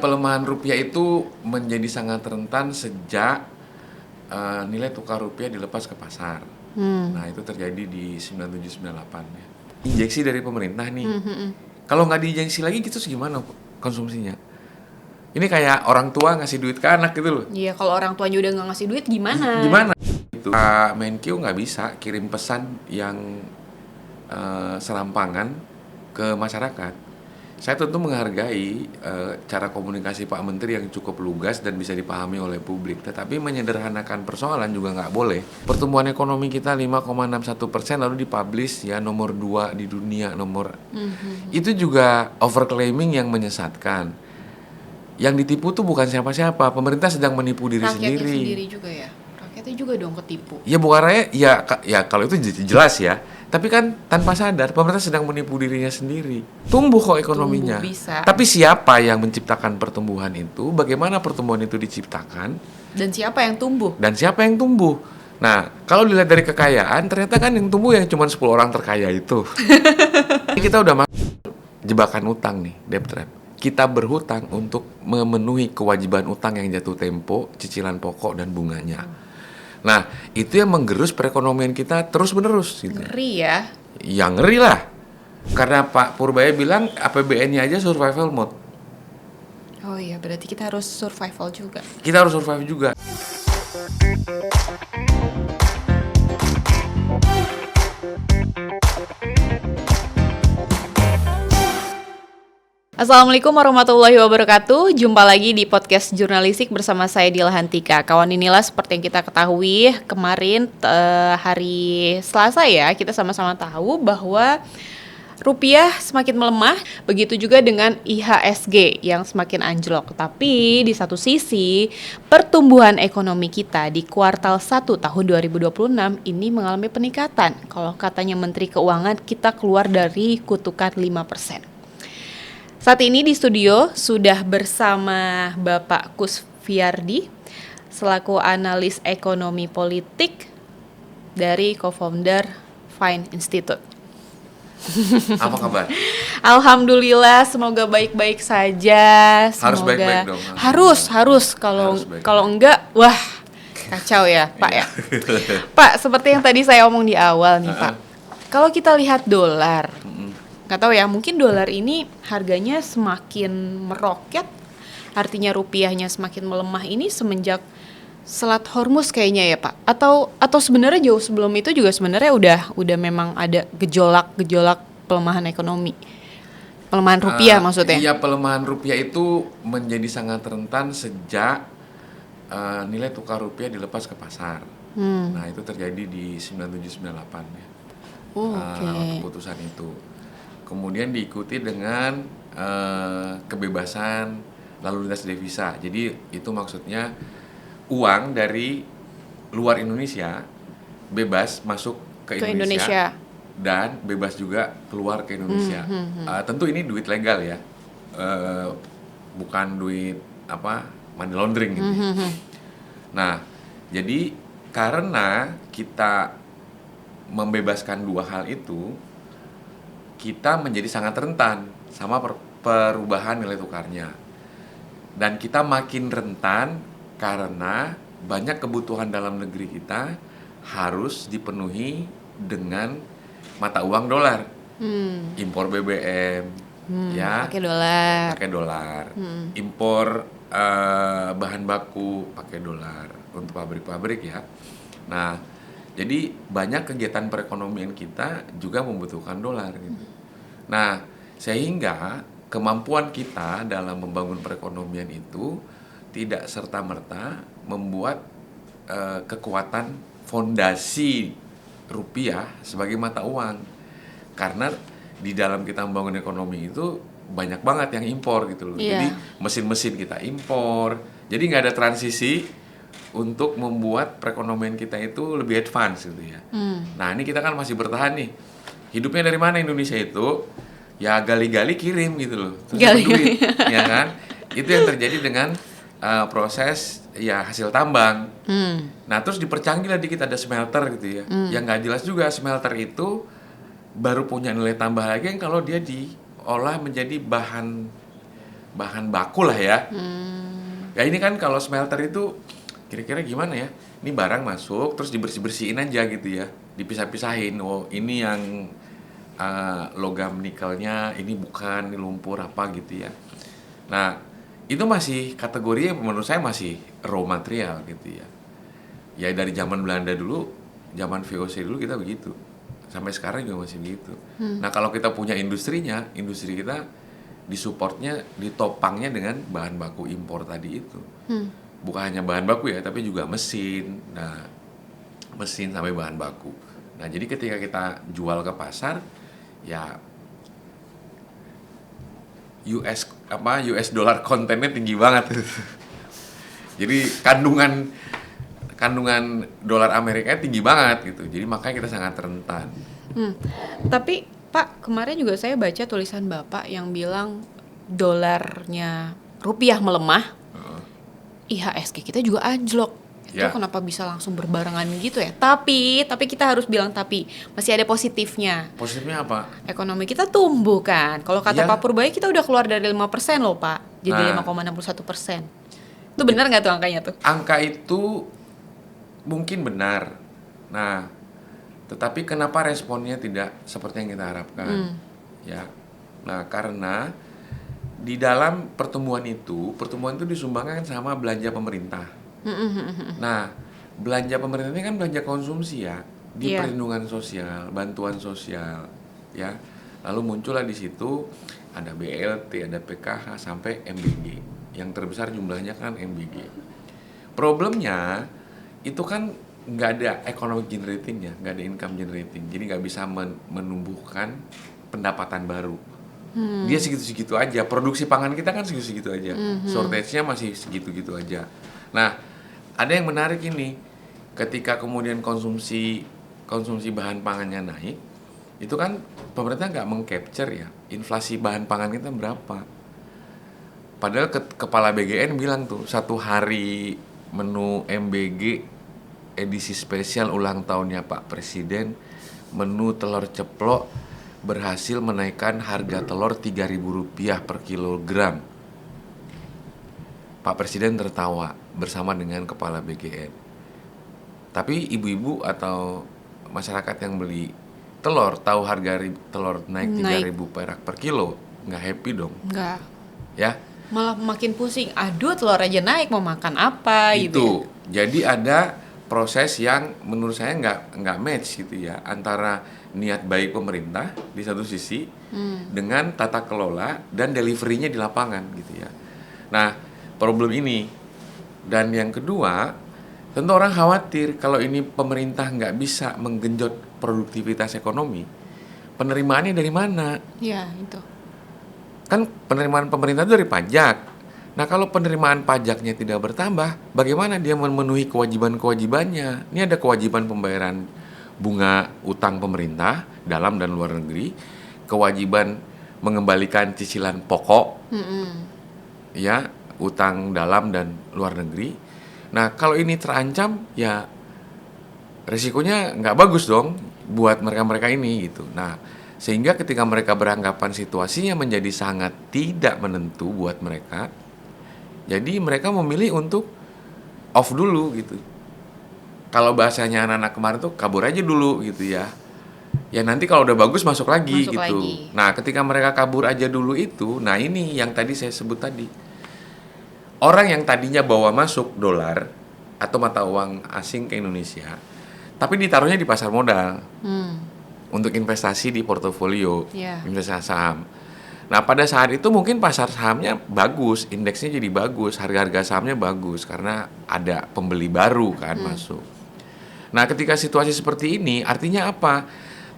pelemahan rupiah itu menjadi sangat rentan sejak nilai tukar rupiah dilepas ke pasar. Nah, itu terjadi di 97-98 ya. Injeksi dari pemerintah nih. Kalau nggak diinjeksi lagi gitu gimana konsumsinya? Ini kayak orang tua ngasih duit ke anak gitu loh. Iya, kalau orang tuanya udah nggak ngasih duit gimana? Gimana? Itu Pak Menkyu nggak bisa kirim pesan yang serampangan ke masyarakat. Saya tentu menghargai cara komunikasi Pak Menteri yang cukup lugas dan bisa dipahami oleh publik. Tetapi menyederhanakan persoalan juga nggak boleh. Pertumbuhan ekonomi kita 5,61% lalu dipublish ya nomor 2 di dunia Itu juga overclaiming yang menyesatkan. Yang ditipu tuh bukan siapa-siapa. Pemerintah sedang menipu diri Rakyatnya sendiri. sendiri juga ya. Rakyatnya juga dong ketipu. Ya bukan rakyat, ya kalau itu jelas ya. Tapi kan tanpa sadar pemerintah sedang menipu dirinya sendiri. Tumbuh kok ekonominya. Tumbuh bisa. Tapi siapa yang menciptakan pertumbuhan itu? Bagaimana pertumbuhan itu diciptakan? Dan siapa yang tumbuh? Dan siapa yang tumbuh? Nah, kalau dilihat dari kekayaan, ternyata kan yang tumbuh yang cuma 10 orang terkaya itu. Kita udah masuk jebakan utang nih, debt trap. Kita berhutang untuk memenuhi kewajiban utang yang jatuh tempo, cicilan pokok dan bunganya. Nah, itu yang menggerus perekonomian kita terus-menerus gitu. Ngeri ya. Ya ngeri lah. Karena Pak Purbaya bilang APBN-nya aja survival mode. Oh iya, berarti kita harus survival juga. Kita harus survive juga. Assalamualaikum warahmatullahi wabarakatuh. Jumpa lagi di podcast jurnalistik bersama saya Dila Hantika. Kawan, inilah seperti yang kita ketahui kemarin hari Selasa ya, kita sama-sama tahu bahwa rupiah semakin melemah, begitu juga dengan IHSG yang semakin anjlok. Tapi di satu sisi, pertumbuhan ekonomi kita di kuartal 1 tahun 2026 ini mengalami peningkatan. Kalau katanya Menteri Keuangan, kita keluar dari kutukan 5%. Saat ini di studio sudah bersama Bapak Kusfiardi selaku analis ekonomi politik dari co-founder Fine Institute. Apa kabar? Alhamdulillah, semoga baik-baik saja. Harus baik-baik dong. Harus kalau enggak, wah kacau ya, Pak ya. Pak, seperti yang tadi saya omong di awal nih, Pak. Kalau kita lihat dolar, nggak tahu ya, mungkin dolar ini harganya semakin meroket, artinya rupiahnya semakin melemah ini semenjak Selat Hormuz kayaknya ya Pak, atau sebenarnya jauh sebelum itu juga sebenarnya udah memang ada gejolak pelemahan ekonomi, pelemahan rupiah maksudnya. Iya, pelemahan rupiah itu menjadi sangat rentan sejak nilai tukar rupiah dilepas ke pasar. Nah, itu terjadi di 97-98 ya. Okay. Keputusan itu. Kemudian diikuti dengan kebebasan lalu lintas devisa. Jadi itu maksudnya uang dari luar Indonesia bebas masuk ke Indonesia dan bebas juga keluar ke Indonesia. Tentu ini duit legal ya, bukan duit money laundering gitu. Nah, jadi karena kita membebaskan dua hal itu, kita menjadi sangat rentan sama perubahan nilai tukarnya. Dan kita makin rentan karena banyak kebutuhan dalam negeri kita harus dipenuhi dengan mata uang dolar. Impor BBM, ya, pakai dolar. Impor bahan baku pakai dolar untuk pabrik-pabrik ya. Nah, jadi banyak kegiatan perekonomian kita juga membutuhkan dolar gitu. Nah, sehingga kemampuan kita dalam membangun perekonomian itu tidak serta-merta membuat kekuatan fondasi rupiah sebagai mata uang. Karena di dalam kita membangun ekonomi itu banyak banget yang impor gitu loh. Yeah. Jadi mesin-mesin kita impor. Jadi nggak ada transisi untuk membuat perekonomian kita itu lebih advance gitu ya. Nah, ini kita kan masih bertahan nih. Hidupnya dari mana Indonesia itu? Ya gali-gali kirim gitu loh. Terus duit, ya kan? Itu yang terjadi dengan proses ya hasil tambang. Nah, terus dipercanggih lah dikit ada smelter gitu ya. Yang nggak jelas juga smelter itu baru punya nilai tambah lagi yang kalau dia diolah menjadi bahan bahan baku lah ya. Ya ini kan kalau smelter itu kira-kira gimana ya? Ini barang masuk terus dibersih-bersihin aja gitu ya, dipisah-pisahin. Oh ini yang logam nikelnya, ini bukan, ini lumpur apa gitu ya. Nah itu masih kategori yang menurut saya masih raw material gitu ya. Ya dari zaman Belanda dulu, zaman VOC dulu kita begitu. Sampai sekarang juga masih begitu. Nah kalau kita punya industrinya, industri kita disupportnya, ditopangnya dengan bahan baku impor tadi itu. Bukan hanya bahan baku ya, tapi juga mesin. Nah mesin sampai bahan baku. Nah jadi ketika kita jual ke pasar, ya US dollar kontennya tinggi banget. Jadi kandungan dolar Amerika tinggi banget gitu. Jadi makanya kita sangat rentan. Tapi Pak, kemarin juga saya baca tulisan Bapak yang bilang dolarnya rupiah melemah, IHSG kita juga anjlok. Itu Ya. kenapa bisa langsung berbarengan gitu ya? Tapi kita harus bilang masih ada positifnya. Positifnya apa? Ekonomi kita tumbuh kan. Kalau kata Iya. Pak Purbaya kita udah keluar dari 5% loh Pak. Jadi Nah. 5,61%. Itu benar nggak tuh angkanya tuh? Angka itu mungkin benar. Nah, tetapi kenapa responnya tidak seperti yang kita harapkan? Ya. Nah, karena di dalam pertumbuhan itu disumbangkan sama belanja pemerintah. Nah, belanja pemerintah ini kan belanja konsumsi ya, di Iya. perlindungan sosial, bantuan sosial, ya. Lalu muncullah di situ ada BLT, ada PKH sampai MBG. Yang terbesar jumlahnya kan MBG. Problemnya itu kan nggak ada economic generatingnya, nggak ada income generating, jadi nggak bisa menumbuhkan pendapatan baru. Dia segitu-segitu aja. Produksi pangan kita kan segitu-segitu aja. Shortage-nya masih segitu-gitu aja. Nah, ada yang menarik ini. Ketika kemudian konsumsi bahan pangannya naik, itu kan pemerintah nggak meng-capture ya inflasi bahan pangan kita berapa. Padahal kepala BGN bilang tuh, satu hari menu MBG edisi spesial ulang tahunnya Pak Presiden, menu telur ceplok berhasil menaikkan harga telur Rp3.000 per kilogram. Pak Presiden tertawa bersama dengan kepala BGN. Tapi ibu-ibu atau masyarakat yang beli telur tahu harga telur naik 3.000 perak per kilo, nggak happy dong. Nggak. Ya, Malah makin pusing. Aduh, telur aja naik, mau makan apa gitu. itu. Jadi ada proses yang menurut saya nggak match gitu ya, antara niat baik pemerintah di satu sisi dengan tata kelola dan deliverynya di lapangan gitu ya. Nah, problem ini. Dan yang kedua, tentu orang khawatir kalau ini pemerintah nggak bisa menggenjot produktivitas ekonomi, penerimaannya dari mana? Ya, itu. Kan penerimaan pemerintah itu dari pajak. Nah, kalau penerimaan pajaknya tidak bertambah, bagaimana dia memenuhi kewajiban-kewajibannya? Ini ada kewajiban pembayaran bunga utang pemerintah dalam dan luar negeri, kewajiban mengembalikan cicilan pokok, ya, utang dalam dan luar negeri. Nah, kalau ini terancam, ya resikonya nggak bagus dong buat mereka-mereka ini gitu. Nah, sehingga ketika mereka beranggapan situasinya menjadi sangat tidak menentu buat mereka, jadi mereka memilih untuk off dulu gitu. Kalau bahasanya anak-anak kemarin tuh kabur aja dulu gitu ya. Ya nanti kalau udah bagus masuk lagi Masuk gitu. lagi. Nah, ketika mereka kabur aja dulu itu, nah ini yang tadi saya sebut tadi. Orang yang tadinya bawa masuk dolar atau mata uang asing ke Indonesia, tapi ditaruhnya di pasar modal untuk investasi di portofolio, Iya. investasi saham. Nah, pada saat itu mungkin pasar sahamnya bagus, indeksnya jadi bagus, harga-harga sahamnya bagus karena ada pembeli baru kan masuk. Nah, ketika situasi seperti ini, artinya apa?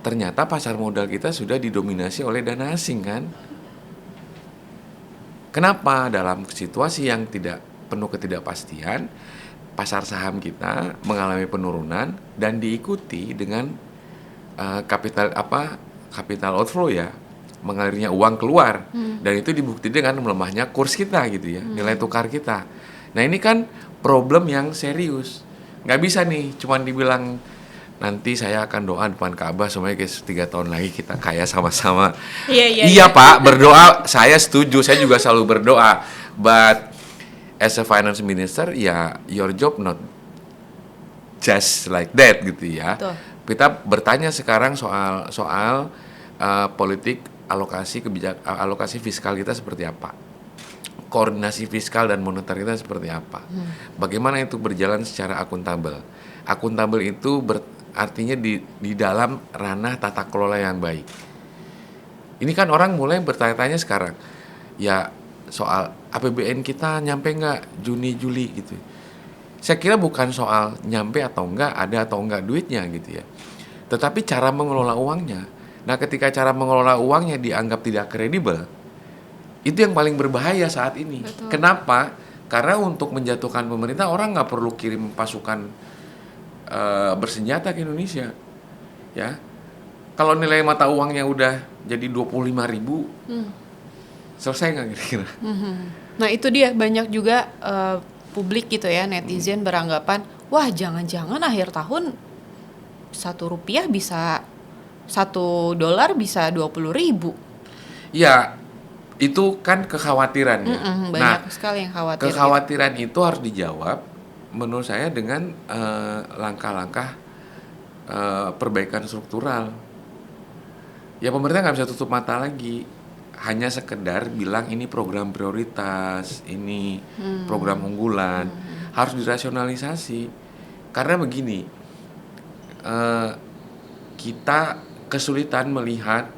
Ternyata pasar modal kita sudah didominasi oleh dana asing kan? Kenapa? Dalam situasi yang tidak penuh ketidakpastian, pasar saham kita mengalami penurunan dan diikuti dengan capital outflow ya, mengalirnya uang keluar, dan itu dibuktikan dengan melemahnya kurs kita gitu ya, nilai tukar kita. Nah ini kan problem yang serius, nggak bisa nih cuman dibilang nanti saya akan doa depan Ka'bah supaya 3 tahun lagi kita kaya sama-sama. Iya. Iya Pak, berdoa saya setuju, saya juga selalu berdoa. But as a finance minister, ya your job not just like that gitu ya. Betul. Kita bertanya sekarang soal politik alokasi fiskal kita seperti apa, koordinasi fiskal dan moneter kita seperti apa, bagaimana itu berjalan secara akuntabel. Akuntabel itu artinya di dalam ranah tata kelola yang baik. Ini kan orang mulai bertanya-tanya sekarang, ya soal APBN kita nyampe nggak Juni Juli gitu. Saya kira bukan soal nyampe atau enggak, ada atau enggak duitnya gitu ya, tetapi cara mengelola uangnya. Nah, ketika cara mengelola uangnya dianggap tidak kredibel, itu yang paling berbahaya saat ini. Betul. Kenapa? Karena untuk menjatuhkan pemerintah, orang nggak perlu kirim pasukan bersenjata ke Indonesia, ya. Kalau nilai mata uangnya udah jadi 25.000, selesai nggak kira-kira? Nah itu dia, banyak juga publik gitu ya, netizen beranggapan, wah jangan-jangan akhir tahun Rp1 bisa, $1 bisa 20.000. Ya, itu kan kekhawatiran ya. Banyak sekali yang khawatir. Kekhawatiran itu harus dijawab menurut saya dengan langkah-langkah perbaikan struktural. Ya pemerintah nggak bisa tutup mata lagi, hanya sekedar bilang ini program prioritas, ini program unggulan, harus dirasionalisasi. Karena begini, kita kesulitan melihat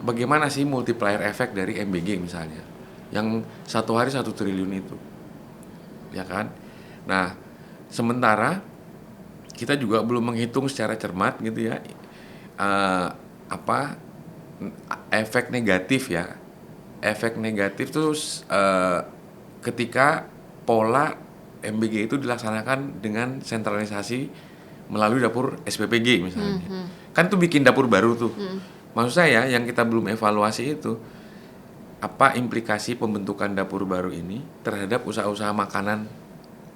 bagaimana sih multiplier effect dari MBG misalnya, yang satu hari 1 triliun itu, ya kan? Nah, sementara kita juga belum menghitung secara cermat gitu ya, efek negatif ya. Efek negatif tuh ketika pola MBG itu dilaksanakan dengan sentralisasi melalui dapur SPPG misalnya. Kan itu bikin dapur baru tuh. Maksud saya yang kita belum evaluasi itu apa implikasi pembentukan dapur baru ini terhadap usaha-usaha makanan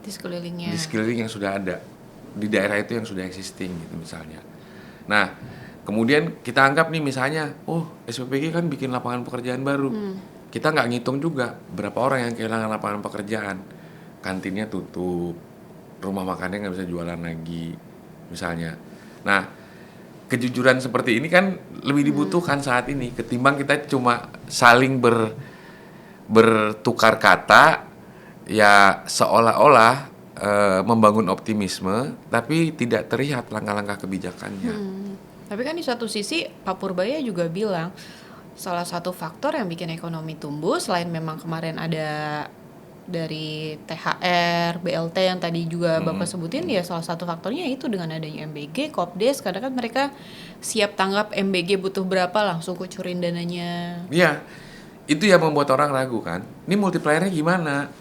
di sekelilingnya. Di sekeliling yang sudah ada di daerah itu yang sudah existing gitu misalnya. Nah, kemudian kita anggap nih misalnya, SPPG kan bikin lapangan pekerjaan baru. Kita nggak ngitung juga berapa orang yang kehilangan lapangan pekerjaan. Kantinnya tutup, rumah makannya nggak bisa jualan lagi, misalnya. Nah, kejujuran seperti ini kan lebih dibutuhkan saat ini ketimbang kita cuma saling bertukar kata, ya seolah-olah membangun optimisme, tapi tidak terlihat langkah-langkah kebijakannya. Tapi kan di satu sisi Pak Purbaya juga bilang salah satu faktor yang bikin ekonomi tumbuh selain memang kemarin ada dari THR, BLT yang tadi juga Bapak sebutin, ya salah satu faktornya itu dengan adanya MBG, Kopdes, karena kan mereka siap tanggap MBG butuh berapa langsung kucurin dananya. Iya, itu yang membuat orang ragu kan. Ini multipliernya gimana?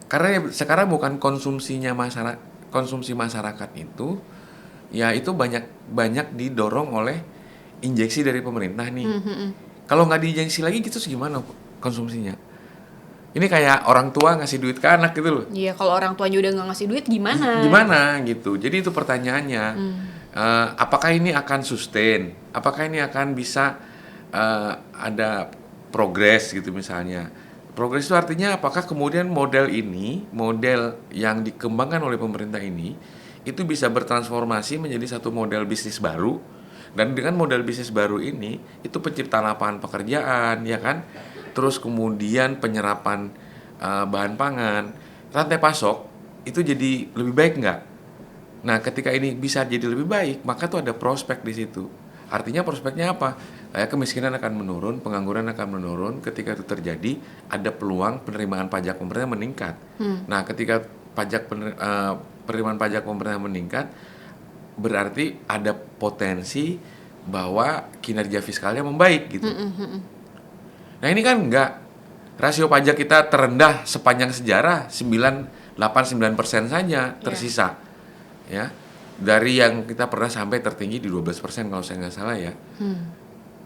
Karena sekarang bukan konsumsi masyarakat itu, ya itu banyak didorong oleh injeksi dari pemerintah nih. Kalau nggak diinjeksi lagi gitu gimana konsumsinya? Ini kayak orang tua ngasih duit ke anak gitu loh. Iya, kalau orang tuanya udah nggak ngasih duit gimana? Gimana gitu. Jadi itu pertanyaannya. Apakah ini akan sustain? Apakah ini akan bisa ada progres gitu misalnya? Progres itu artinya apakah kemudian model yang dikembangkan oleh pemerintah ini itu bisa bertransformasi menjadi satu model bisnis baru, dan dengan model bisnis baru ini itu penciptaan lapangan pekerjaan, ya kan? Terus kemudian penyerapan bahan pangan, rantai pasok itu jadi lebih baik nggak? Nah, ketika ini bisa jadi lebih baik, maka tuh ada prospek di situ. Artinya prospeknya apa? Kemiskinan akan menurun, pengangguran akan menurun. Ketika itu terjadi, ada peluang penerimaan pajak pemerintah meningkat. Nah, ketika penerimaan pajak pemerintah meningkat, berarti ada potensi bahwa kinerja fiskalnya membaik gitu. Nah, ini kan enggak. Rasio pajak kita terendah sepanjang sejarah 9-9% saja tersisa. Ya. Dari yang kita pernah sampai tertinggi di 12% kalau saya nggak salah ya.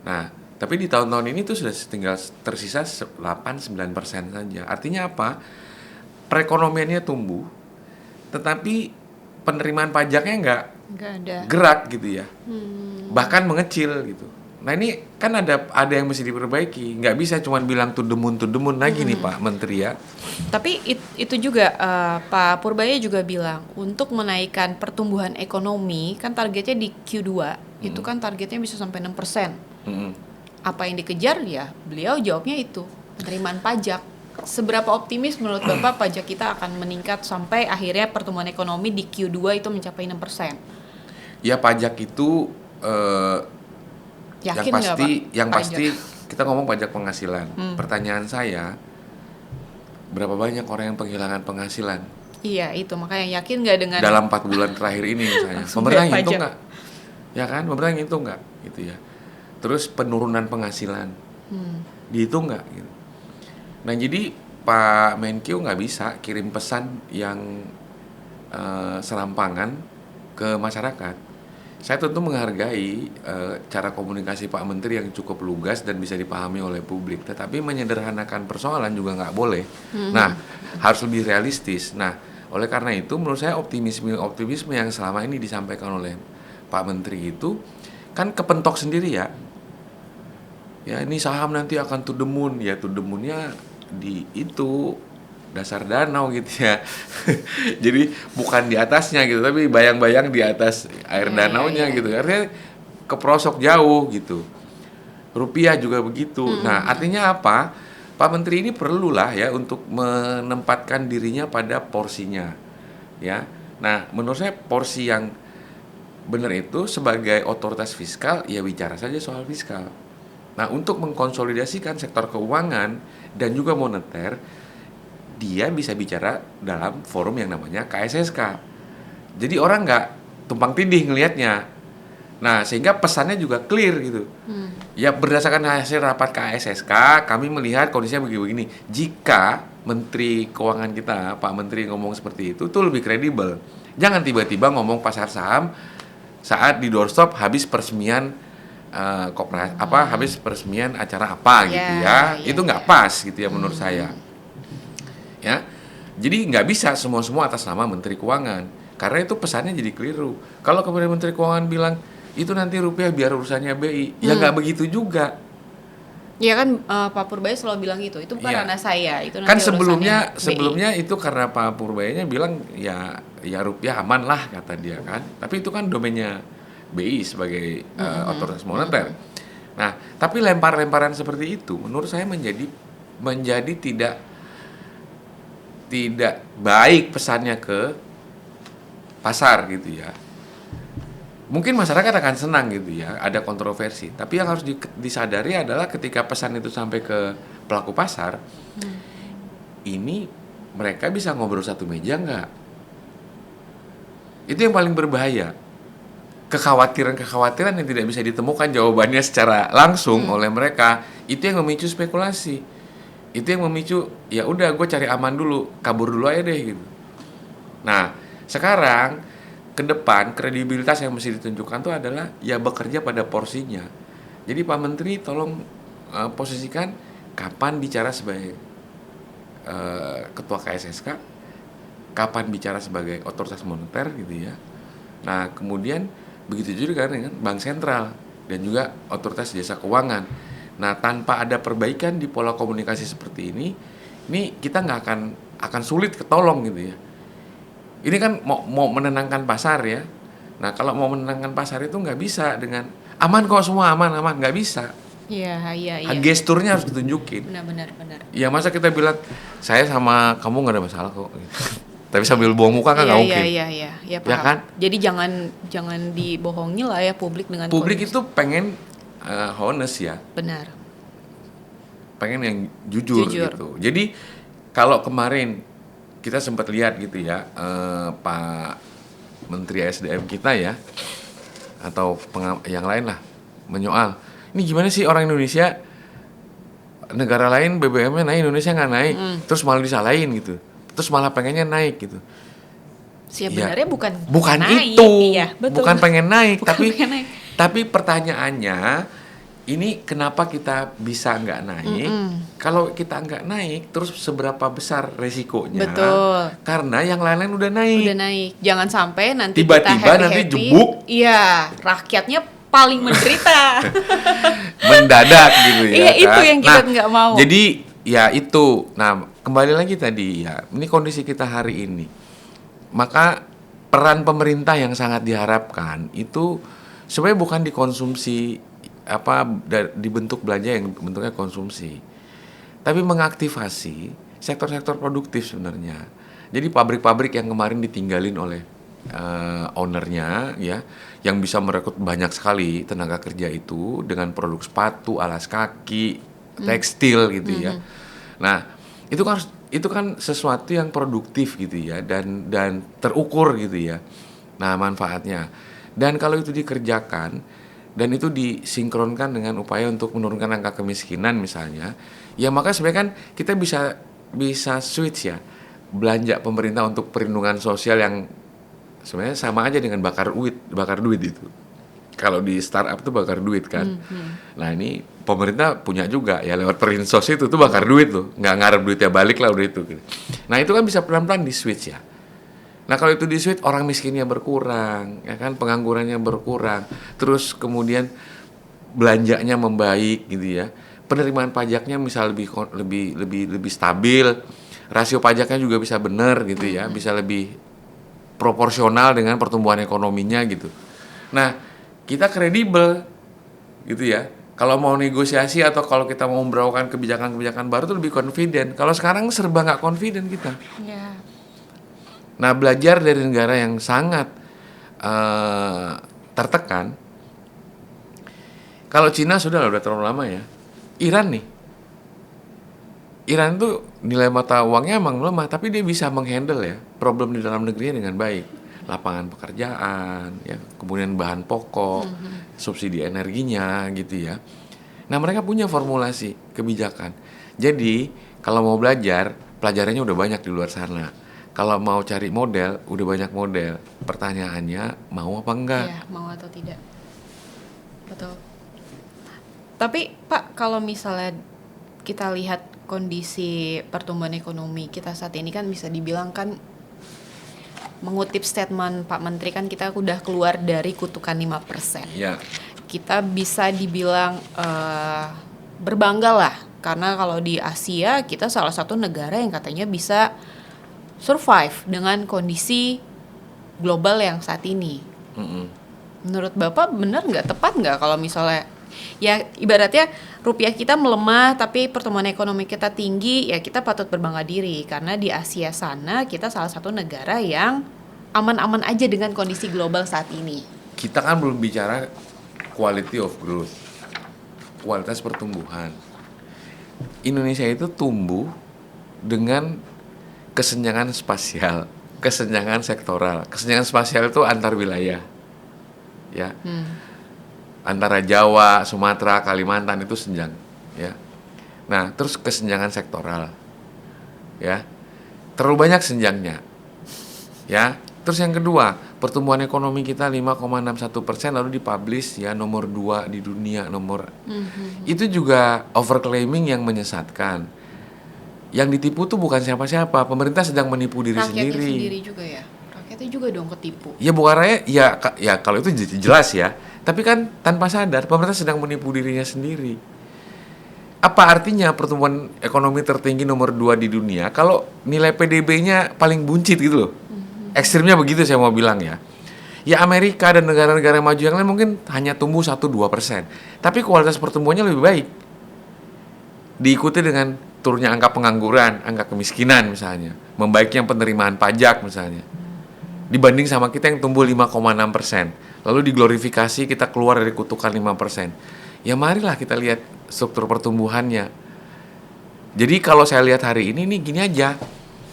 Nah, tapi di tahun-tahun ini tuh sudah tinggal tersisa 8-9% saja. Artinya apa? Perekonomiannya tumbuh, tetapi penerimaan pajaknya nggak Nggak ada. gerak gitu ya, bahkan mengecil gitu. Nah ini kan ada yang mesti diperbaiki, nggak bisa cuma bilang to the moon lagi nih Pak Menteri ya. Tapi itu juga Pak Purbaya juga bilang untuk menaikkan pertumbuhan ekonomi kan targetnya di Q2 itu kan targetnya bisa sampai 6%. Apa yang dikejar ya? Beliau jawabnya itu penerimaan pajak. Seberapa optimis menurut Bapak pajak kita akan meningkat sampai akhirnya pertumbuhan ekonomi di Q2 itu mencapai 6%? Ya pajak itu Yakin nggak, Pak? yang Pajak. pasti kita ngomong pajak penghasilan. Pertanyaan saya, berapa banyak orang yang kehilangan penghasilan? Iya itu makanya yakin nggak dengan Dalam 4 bulan terakhir ini misalnya. Langsung Pemerintah bayar ngitung pajak. nggak? Ya kan, pemerintah ngitung nggak? Gitu ya. Terus penurunan penghasilan, dihitung nggak? Gitu. Nah jadi Pak Menkyu nggak bisa kirim pesan yang serampangan ke masyarakat. Saya tentu menghargai cara komunikasi Pak Menteri yang cukup lugas dan bisa dipahami oleh publik. Tetapi menyederhanakan persoalan juga nggak boleh. Nah, harus lebih realistis. Nah, oleh karena itu menurut saya optimisme yang selama ini disampaikan oleh Pak Menteri itu kan kepentok sendiri ya. Ya ini saham nanti akan to the moon. Ya to the moon-nya di itu dasar danau gitu ya. Jadi bukan di atasnya gitu, tapi bayang-bayang di atas air danaunya gitu. Artinya keprosok jauh gitu. Rupiah juga begitu. Nah, artinya apa? Pak Menteri ini perlulah ya untuk menempatkan dirinya pada porsinya. Ya. Nah, menurut saya porsi yang benar itu sebagai otoritas fiskal ya bicara saja soal fiskal. Nah, untuk mengkonsolidasikan sektor keuangan dan juga moneter, dia bisa bicara dalam forum yang namanya KSSK. Jadi orang nggak tumpang tindih ngelihatnya. Nah, sehingga pesannya juga clear gitu. Ya berdasarkan hasil rapat KSSK, kami melihat kondisinya begini-begini. Jika Menteri Keuangan kita, Pak Menteri ngomong seperti itu lebih kredibel. Jangan tiba-tiba ngomong pasar saham saat di doorstop habis peresmian habis peresmian acara apa gitu ya. Itu nggak pas gitu ya menurut saya. Ya, jadi nggak bisa semua atas nama Menteri Keuangan, karena itu pesannya jadi keliru. Kalau kemudian Menteri Keuangan bilang itu nanti rupiah biar urusannya BI, ya nggak begitu juga. Ya kan Pak Purbaya selalu bilang itu bukan ranah saya, itu nanti Kan urusannya sebelumnya itu karena Pak Purbayanya bilang ya rupiah aman lah kata dia kan, tapi itu kan domainnya BI sebagai otoritas moneter. Nah, tapi lempar-lemparan seperti itu menurut saya menjadi tidak baik pesannya ke pasar gitu ya. Mungkin masyarakat akan senang gitu ya, ada kontroversi. Tapi yang harus disadari adalah ketika pesan itu sampai ke pelaku pasar, ini mereka bisa ngobrol satu meja nggak? Itu yang paling berbahaya. Kekhawatiran yang tidak bisa ditemukan jawabannya secara langsung oleh mereka, itu yang memicu spekulasi. Itu yang memicu, ya udah gue cari aman dulu, kabur dulu aja deh gitu. Nah, sekarang ke depan kredibilitas yang mesti ditunjukkan itu adalah ya bekerja pada porsinya. Jadi Pak Menteri tolong posisikan kapan bicara sebagai ketua KSSK, kapan bicara sebagai otoritas moneter gitu ya. Nah, kemudian begitu juga dengan Bank Sentral dan juga otoritas jasa keuangan. Nah, tanpa ada perbaikan di pola komunikasi seperti ini kita nggak akan sulit ketolong gitu ya. Ini kan mau menenangkan pasar ya. Nah, kalau mau menenangkan pasar itu nggak bisa dengan aman kok semua aman, nggak bisa. Iya. Gesturnya harus ditunjukin. Benar. Ya masa kita bilang saya sama kamu nggak ada masalah kok. Tapi sambil buang muka kan nggak mungkin. Iya, paham. Ya kan? Jadi jangan dibohongi lah ya publik dengan Publik kondisi. itu pengen honest ya. Benar. Pengen yang jujur gitu. Jadi kalau kemarin kita sempat lihat gitu ya, Pak Menteri SDM kita ya, atau yang lain lah menyoal, ini gimana sih orang Indonesia, negara lain BBM-nya naik, Indonesia nggak naik, terus malah disalahin gitu, terus malah pengennya naik gitu. Sebenarnya bukan naik, itu, iya, betul. bukan pengen naik, Bukan pengen naik. tapi pertanyaannya ini kenapa kita bisa nggak naik? Kalau kita nggak naik, terus seberapa besar resikonya? Betul. Karena yang lain-lain udah naik. Udah naik. Jangan sampai nanti Tiba-tiba kita nanti happy-happy. jebuk. Iya, rakyatnya paling menderita. Mendadak gitu ya. Iya, kan? itu yang kita nggak mau. Jadi ya itu. Nah, kembali lagi tadi ya. Ini kondisi kita hari ini. Maka peran pemerintah yang sangat diharapkan itu sebenarnya bukan dikonsumsi dibentuk belanja yang bentuknya konsumsi, tapi mengaktifasi sektor-sektor produktif sebenarnya. Jadi pabrik-pabrik yang kemarin ditinggalin oleh ownernya ya, yang bisa merekrut banyak sekali tenaga kerja itu dengan produk sepatu, alas kaki, tekstil gitu ya. Nah, itu kan sesuatu yang produktif gitu ya, dan terukur gitu ya. Nah, manfaatnya. Dan kalau itu dikerjakan dan itu disinkronkan dengan upaya untuk menurunkan angka kemiskinan misalnya, ya maka sebenarnya kan kita bisa switch ya, belanja pemerintah untuk perlindungan sosial yang sebenarnya sama aja dengan bakar duit itu. Kalau di startup tuh bakar duit kan. Nah ini pemerintah punya juga ya, lewat perinsos itu tuh bakar duit tuh, nggak ngarep duitnya balik lah udah itu. Nah itu kan bisa pelan-pelan di switch ya. Nah kalau itu di switch, orang miskinnya berkurang, ya kan, penganggurannya berkurang, terus kemudian belanjanya membaik gitu ya, penerimaan pajaknya misal lebih stabil, rasio pajaknya juga bisa benar gitu ya, bisa lebih proporsional dengan pertumbuhan ekonominya gitu. Nah kita kredibel gitu ya. Kalau mau negosiasi atau kalau kita mau memberaukan kebijakan-kebijakan baru tuh lebih confident. Kalau sekarang serba nggak confident kita. Ya. Nah, belajar dari negara yang sangat tertekan. Kalau Cina sudah terlalu lama ya. Iran tuh nilai mata uangnya emang lemah, tapi dia bisa menghandle ya problem di dalam negerinya dengan baik. Lapangan pekerjaan, ya, kemudian bahan pokok, subsidi energinya gitu ya. Nah, mereka punya formulasi kebijakan. Jadi, kalau mau belajar, pelajarannya udah banyak di luar sana. Kalau mau cari model, udah banyak model. Pertanyaannya, mau apa enggak? Iya, mau atau tidak. Betul. Tapi Pak, kalau misalnya kita lihat kondisi pertumbuhan ekonomi kita saat ini kan bisa dibilang kan, mengutip statement Pak Menteri kan kita udah keluar dari kutukan 5%. Ya. Kita bisa dibilang berbangga lah, karena kalau di Asia kita salah satu negara yang katanya bisa survive dengan kondisi global yang saat ini. Menurut Bapak benar nggak, tepat nggak kalau misalnya ya ibaratnya rupiah kita melemah tapi pertumbuhan ekonomi kita tinggi, ya kita patut berbangga diri karena di Asia sana kita salah satu negara yang aman-aman aja dengan kondisi global saat ini. Kita kan belum bicara quality of growth, kualitas pertumbuhan. Indonesia itu tumbuh dengan kesenjangan spasial, kesenjangan sektoral. Kesenjangan spasial itu antar wilayah, ya, antara Jawa, Sumatera, Kalimantan itu senjang, ya. Nah, terus kesenjangan sektoral, ya, terlalu banyak senjangnya, ya. Terus yang kedua, pertumbuhan ekonomi kita 5,61% lalu dipublish ya nomor 2 di dunia itu juga overclaiming yang menyesatkan. Yang ditipu tuh bukan siapa-siapa, pemerintah sedang menipu diri Rakyatnya sendiri. sendiri juga ya, rakyatnya juga dong ketipu. Ya bukan rakyat, ya kalau itu jelas ya. Tapi kan tanpa sadar pemerintah sedang menipu dirinya sendiri. Apa artinya pertumbuhan ekonomi tertinggi nomor 2 di dunia kalau nilai PDB-nya paling buncit gitu loh. Ekstrimnya begitu saya mau bilang ya. Ya Amerika dan negara-negara maju yang lain mungkin hanya tumbuh 1-2%. Tapi kualitas pertumbuhannya lebih baik. Diikuti dengan turunnya angka pengangguran, angka kemiskinan misalnya, membaiknya penerimaan pajak misalnya, dibanding sama kita yang tumbuh 5,6%, lalu diglorifikasi kita keluar dari kutukan 5%. Ya marilah kita lihat struktur pertumbuhannya. Jadi kalau saya lihat hari ini nih gini aja,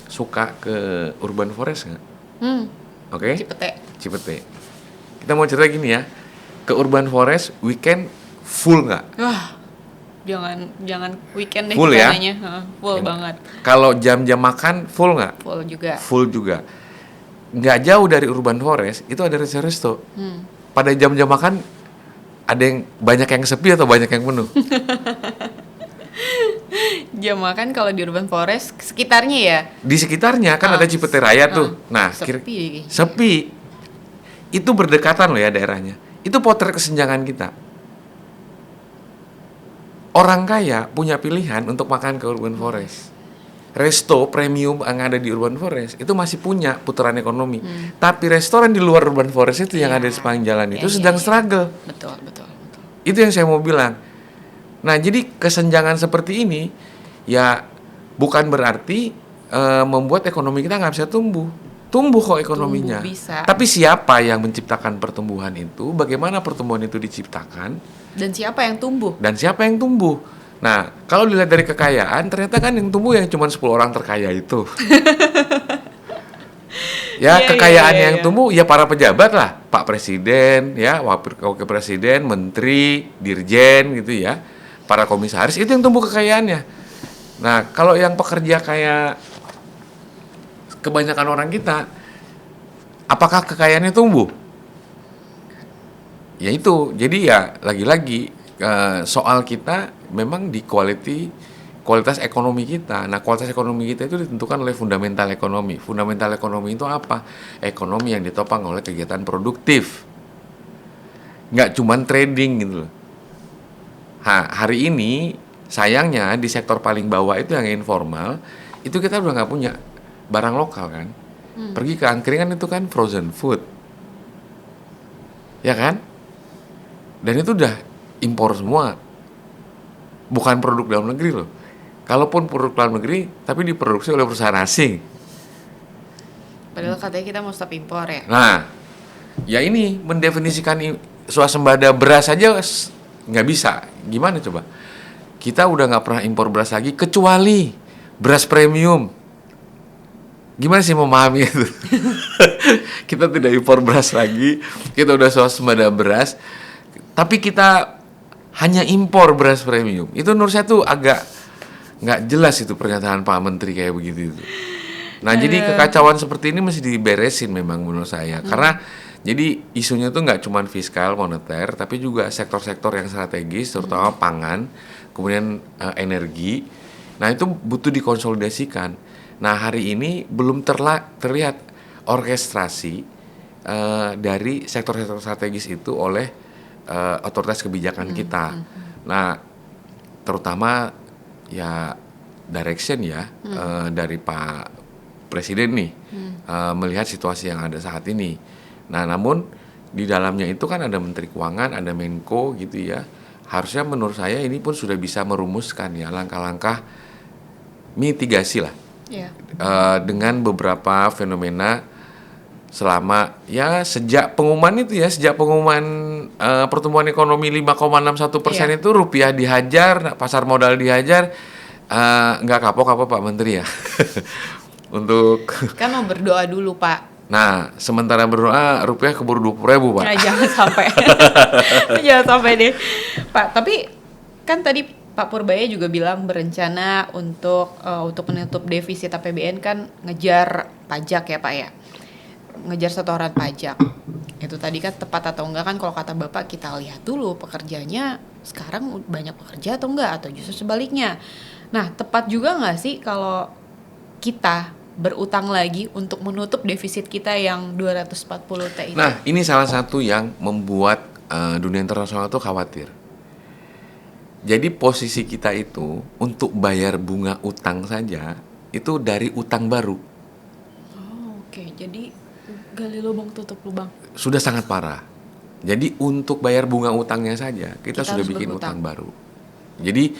suka ke urban forest nggak? Oke? Cipete. Kita mau cerita gini ya, ke urban forest weekend full nggak? Wah, jangan weekend deh full kita ya? nanya. Full banget. Kalau jam-jam makan full nggak? Full juga. Nggak jauh dari urban forest itu ada resto. Pada jam-jam makan ada yang banyak yang sepi atau banyak yang penuh? Jam makan kalau di Urban Forest sekitarnya ya. Di sekitarnya kan ada Cipete Raya tuh. Nah, sepi. sepi. Itu berdekatan loh ya daerahnya. Itu potret kesenjangan kita. Orang kaya punya pilihan untuk makan ke Urban Forest. Resto premium yang ada di Urban Forest itu masih punya putaran ekonomi. Tapi restoran di luar Urban Forest itu yang ada di sepanjang jalan itu sedang struggle. Betul. Itu yang saya mau bilang. Nah, jadi kesenjangan seperti ini ya bukan berarti membuat ekonomi kita nggak bisa tumbuh. Tumbuh kok ekonominya. Tumbuh bisa. Tapi siapa yang menciptakan pertumbuhan itu? Bagaimana pertumbuhan itu diciptakan? Dan siapa yang tumbuh? Nah, kalau dilihat dari kekayaan, ternyata kan yang tumbuh yang cuma 10 orang terkaya itu. Kekayaan yang tumbuh ya para pejabat lah, Pak Presiden, ya, Wakil Presiden, Menteri, Dirjen gitu ya, para komisaris, itu yang tumbuh kekayaannya. Nah, kalau yang pekerja kayak kebanyakan orang kita, apakah kekayaannya tumbuh? Ya itu, jadi ya lagi-lagi soal kita memang di kualitas ekonomi kita. Nah, kualitas ekonomi kita itu ditentukan oleh fundamental ekonomi. Fundamental ekonomi itu apa? Ekonomi yang ditopang oleh kegiatan produktif. Nggak cuman trading gitu loh. Hari ini sayangnya di sektor paling bawah itu yang informal, itu kita udah nggak punya barang lokal kan. Pergi ke angkringan itu kan frozen food. Ya kan? Dan itu udah impor semua. Bukan produk dalam negeri loh. Kalaupun produk dalam negeri, tapi diproduksi oleh perusahaan asing. Padahal katanya kita mau stop impor ya. Nah, ya ini mendefinisikan swasembada beras aja nggak bisa. Gimana coba? Kita udah nggak pernah impor beras lagi, kecuali beras premium. Gimana sih memahami itu? Kita tidak impor beras lagi, kita udah swasembada beras, tapi kita hanya impor beras premium. Itu menurut saya tuh agak nggak jelas itu pernyataan Pak Menteri kayak begitu itu. Nah, jadi kekacauan seperti ini mesti diberesin memang menurut saya. Karena jadi isunya tuh nggak cuma fiskal moneter, tapi juga sektor-sektor yang strategis, terutama pangan, kemudian energi. Nah, itu butuh dikonsolidasikan. Nah, hari ini belum terlihat orkestrasi dari sektor-sektor strategis itu oleh otoritas kebijakan kita. Nah, terutama ya direction ya dari Pak Presiden nih melihat situasi yang ada saat ini. Nah, namun di dalamnya itu kan ada Menteri Keuangan, ada Menko gitu ya. Harusnya menurut saya ini pun sudah bisa merumuskan ya langkah-langkah mitigasi lah dengan beberapa fenomena selama ya sejak pengumuman pertumbuhan ekonomi 5,61% itu rupiah dihajar, pasar modal dihajar, nggak kapok Pak Menteri ya. Untuk kan mau berdoa dulu Pak. Nah, sementara berdoa rupiah keburu 20.000 Pak. Nah, jangan sampai. Jangan sampai deh Pak. Tapi kan tadi Pak Purbaya juga bilang berencana untuk menutup defisit APBN kan ngejar pajak ya Pak ya. Ngejar setoran pajak. Itu tadi kan tepat atau enggak kan kalau kata Bapak kita lihat dulu pekerjanya sekarang banyak pekerja atau enggak atau justru sebaliknya. Nah, tepat juga enggak sih kalau kita berutang lagi untuk menutup defisit kita yang 240 T itu? Nah, ini salah satu yang membuat dunia internasional itu khawatir. Jadi posisi kita itu untuk bayar bunga utang saja itu dari utang baru. Oh, oke. Jadi gali lubang tutup lubang. Sudah sangat parah. Jadi untuk bayar bunga utangnya saja kita sudah bikin utang baru. Jadi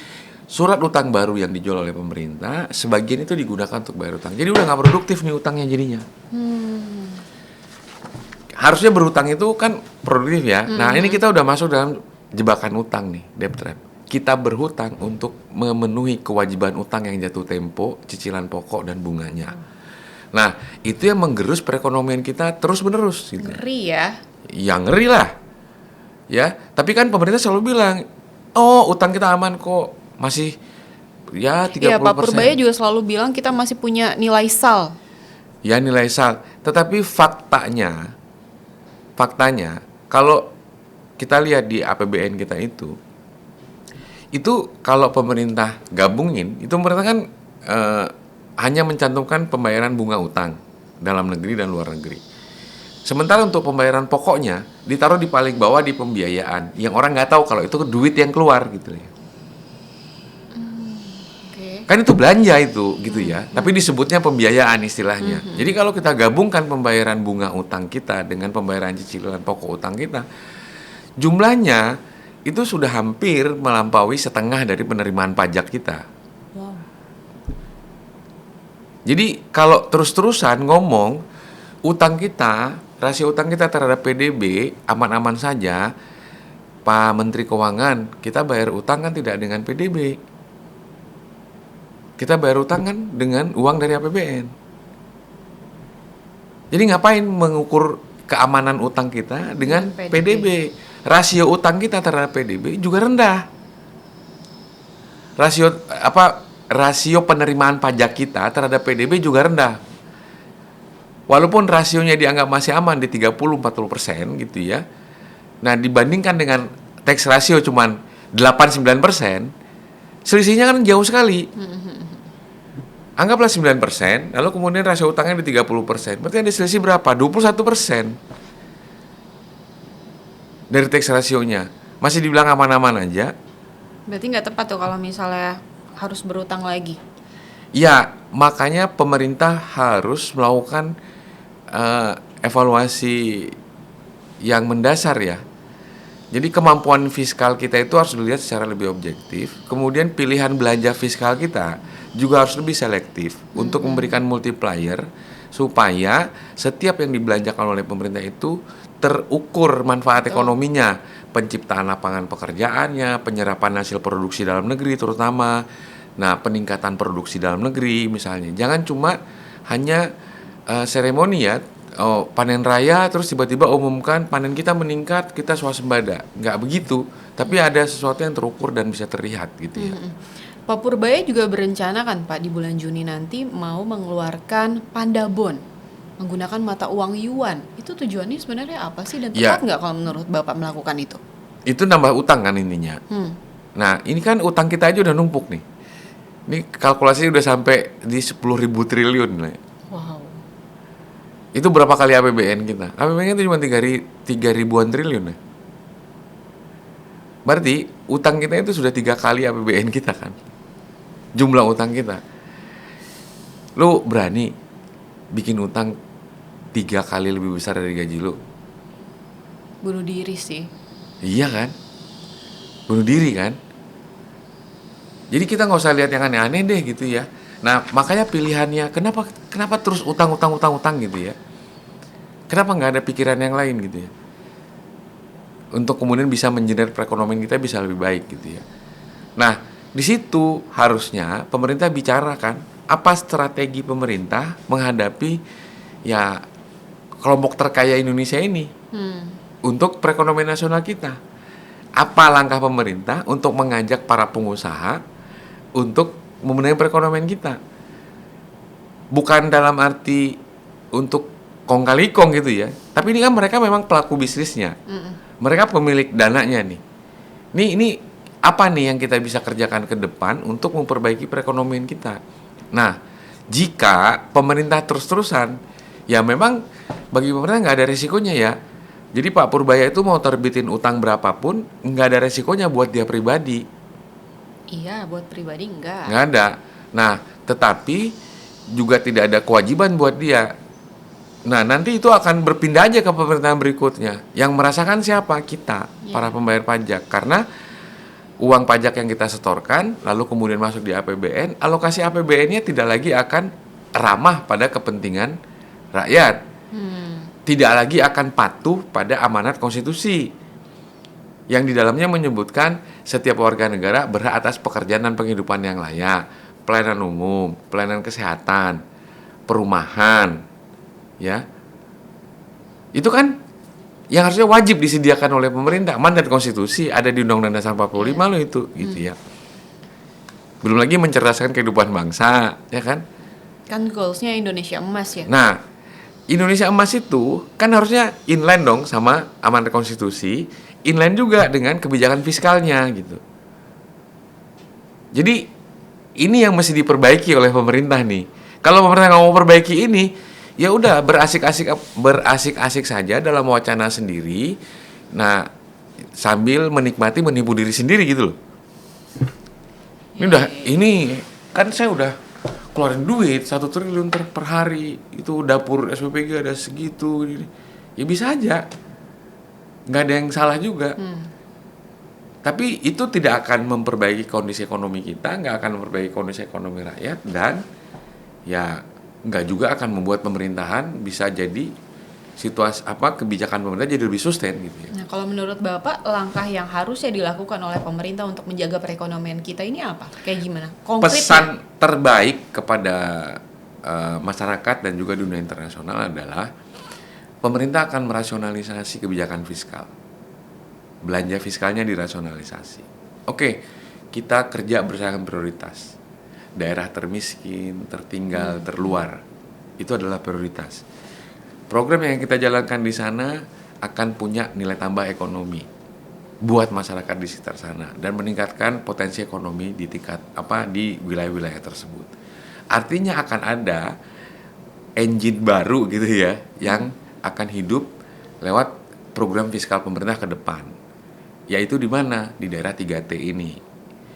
surat utang baru yang dijual oleh pemerintah sebagian itu digunakan untuk bayar utang. Jadi udah nggak produktif nih utangnya jadinya. Harusnya berutang itu kan produktif ya. Nah, ini kita udah masuk dalam jebakan utang nih, debt trap. Kita berhutang untuk memenuhi kewajiban utang yang jatuh tempo, cicilan pokok dan bunganya. Nah, itu yang menggerus perekonomian kita terus-menerus gitu. Ngeri ya. Ya ngeri lah. Ya, tapi kan pemerintah selalu bilang, "Oh, utang kita aman kok." Masih ya 30%. Iya, Pak Purbaya juga selalu bilang kita masih punya nilai sal. Ya, nilai sal. Tetapi faktanya kalau kita lihat di APBN kita itu kalau pemerintah gabungin, itu pemerintah kan hanya mencantumkan pembayaran bunga utang dalam negeri dan luar negeri. Sementara untuk pembayaran pokoknya ditaruh di paling bawah di pembiayaan, yang orang nggak tahu kalau itu duit yang keluar gitu ya. Kan itu belanja itu gitu ya, tapi disebutnya pembiayaan istilahnya. Jadi kalau kita gabungkan pembayaran bunga utang kita dengan pembayaran cicilan pokok utang kita, jumlahnya itu sudah hampir melampaui setengah dari penerimaan pajak kita. Wow. Jadi kalau terus-terusan ngomong utang kita, rasio utang kita terhadap PDB aman-aman saja, Pak Menteri Keuangan, kita bayar utang kan tidak dengan PDB. Kita bayar utang kan dengan uang dari APBN. Jadi ngapain mengukur keamanan utang kita dengan PDB? Rasio utang kita terhadap PDB juga rendah. Rasio penerimaan pajak kita terhadap PDB juga rendah. Walaupun rasionya dianggap masih aman di 30-40% gitu ya. Nah, dibandingkan dengan tax ratio cuman 8-9%, selisihnya kan jauh sekali. Anggaplah 9%, lalu kemudian rasio utangnya di 30%. Berarti ada selisih berapa? 21% dari tax rasionya. Masih dibilang aman-aman aja. Berarti nggak tepat tuh kalau misalnya harus berutang lagi. Ya, makanya pemerintah harus melakukan evaluasi yang mendasar ya. Jadi kemampuan fiskal kita itu harus dilihat secara lebih objektif. Kemudian pilihan belanja fiskal kita juga harus lebih selektif untuk memberikan multiplier supaya setiap yang dibelanjakan oleh pemerintah itu terukur manfaat ekonominya, penciptaan lapangan pekerjaannya, penyerapan hasil produksi dalam negeri terutama. Nah, peningkatan produksi dalam negeri misalnya. Jangan cuma hanya seremoni ya, panen raya terus tiba-tiba umumkan panen kita meningkat, kita swasembada. Nggak begitu, tapi ada sesuatu yang terukur dan bisa terlihat gitu ya. Pak Purbaya juga berencana kan Pak di bulan Juni nanti mau mengeluarkan Pandabon menggunakan mata uang yuan. Itu tujuannya sebenarnya apa sih dan tepat nggak kalau menurut Bapak melakukan itu? Itu nambah utang kan intinya. Nah, ini kan utang kita aja udah numpuk nih. Ini kalkulasi udah sampai di 10.000 triliun lah. Wow. Itu berapa kali APBN kita? APBN itu cuma 3.000-an triliun ya. Berarti utang kita itu sudah 3 kali APBN kita kan. Jumlah utang kita. Lu berani bikin utang 3 kali lebih besar dari gaji lu? Bunuh diri sih. Iya kan? Bunuh diri kan? Jadi kita nggak usah lihat yang aneh-aneh deh gitu ya. Nah, makanya pilihannya kenapa terus utang gitu ya? Kenapa nggak ada pikiran yang lain gitu ya? Untuk kemudian bisa mengenerate perekonomian kita bisa lebih baik gitu ya. Nah, di situ harusnya pemerintah bicarakan apa strategi pemerintah menghadapi ya kelompok terkaya Indonesia ini untuk perekonomian nasional kita. Apa langkah pemerintah untuk mengajak para pengusaha untuk membenahi perekonomian kita? Bukan dalam arti untuk kong kali kong gitu ya, tapi ini kan mereka memang pelaku bisnisnya. Mereka pemilik dananya nih. Ini apa nih yang kita bisa kerjakan ke depan untuk memperbaiki perekonomian kita? Nah, jika pemerintah terus-terusan, ya memang bagi pemerintah nggak ada resikonya ya. Jadi Pak Purbaya itu mau terbitin utang berapapun, nggak ada resikonya buat dia pribadi. Iya, buat pribadi nggak ada. Nah, tetapi juga tidak ada kewajiban buat dia. Nah, nanti itu akan berpindah aja ke pemerintahan berikutnya. Yang merasakan siapa? Kita, para pembayar pajak. Karena uang pajak yang kita setorkan, lalu kemudian masuk di APBN, alokasi APBN-nya tidak lagi akan ramah pada kepentingan rakyat. Tidak lagi akan patuh pada amanat konstitusi. Yang di dalamnya menyebutkan setiap warga negara berhak atas pekerjaan dan penghidupan yang layak, pelayanan umum, pelayanan kesehatan, perumahan, ya, itu kan yang harusnya wajib disediakan oleh pemerintah. Mandat konstitusi ada di Undang-Undang Dasar 45 loh itu, gitu ya. Belum lagi mencerdaskan kehidupan bangsa, ya kan? Kan goalsnya Indonesia emas ya. Nah, Indonesia Emas itu kan harusnya inline dong sama amanat konstitusi, inline juga dengan kebijakan fiskalnya gitu. Jadi ini yang mesti diperbaiki oleh pemerintah nih. Kalau pemerintah nggak mau perbaiki ini, ya udah berasik-asik saja dalam wacana sendiri. Nah, sambil menikmati menipu diri sendiri gitu loh. Ini kan saya udah keluarin duit 1 triliun per hari, itu dapur SPPG ada segitu, ya bisa aja, nggak ada yang salah juga. Tapi itu tidak akan memperbaiki kondisi ekonomi kita, nggak akan memperbaiki kondisi ekonomi rakyat, dan ya nggak juga akan membuat pemerintahan bisa jadi kebijakan pemerintah jadi lebih sustain gitu ya. Nah, kalau menurut Bapak, langkah yang harusnya dilakukan oleh pemerintah untuk menjaga perekonomian kita ini apa? Kayak gimana? Konkretnya? Pesan terbaik kepada masyarakat dan juga dunia internasional adalah pemerintah akan merasionalisasi kebijakan fiskal. Belanja fiskalnya dirasionalisasi. Oke, kita kerja berdasarkan prioritas. Daerah termiskin, tertinggal, terluar, itu adalah prioritas. Program yang kita jalankan di sana akan punya nilai tambah ekonomi buat masyarakat di sekitar sana dan meningkatkan potensi ekonomi di wilayah-wilayah tersebut. Artinya akan ada engine baru gitu ya yang akan hidup lewat program fiskal pemerintah ke depan. Yaitu di mana? Di daerah 3T ini.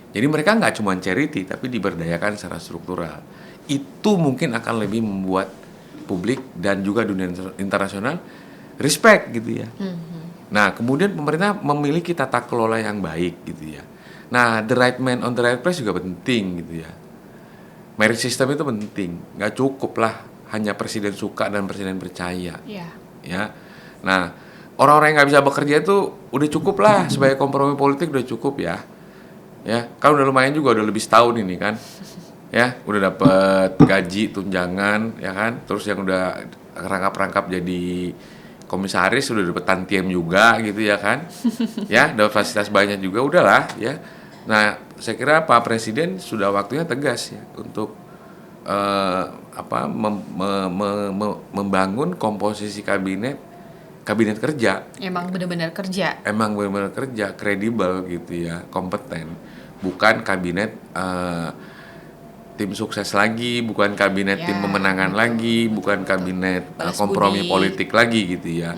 Jadi mereka nggak cuma charity tapi diberdayakan secara struktural. Itu mungkin akan lebih membuat publik dan juga dunia internasional respect gitu ya. Nah, kemudian pemerintah memiliki tata kelola yang baik gitu ya. Nah, the right man on the right place juga penting gitu ya. Merit system itu penting. Nggak cukup lah hanya presiden suka dan presiden percaya. Ya. Nah, orang-orang yang nggak bisa bekerja itu udah cukup lah sebagai kompromi politik, udah cukup ya. Ya, kan udah lumayan juga, udah lebih setahun ini kan. Ya, udah dapat gaji, tunjangan, ya kan. Terus yang udah rangkap-rangkap jadi komisaris sudah dapat tantiem juga gitu ya kan. Ya, dapat fasilitas banyak juga, udahlah ya. Nah, saya kira Pak Presiden sudah waktunya tegas ya untuk membangun komposisi kabinet kerja. Emang benar-benar kerja, kredibel gitu ya, kompeten. Bukan kabinet tim sukses lagi, bukan kabinet tim pemenangan lagi, bukan kabinet kompromi politik lagi gitu ya.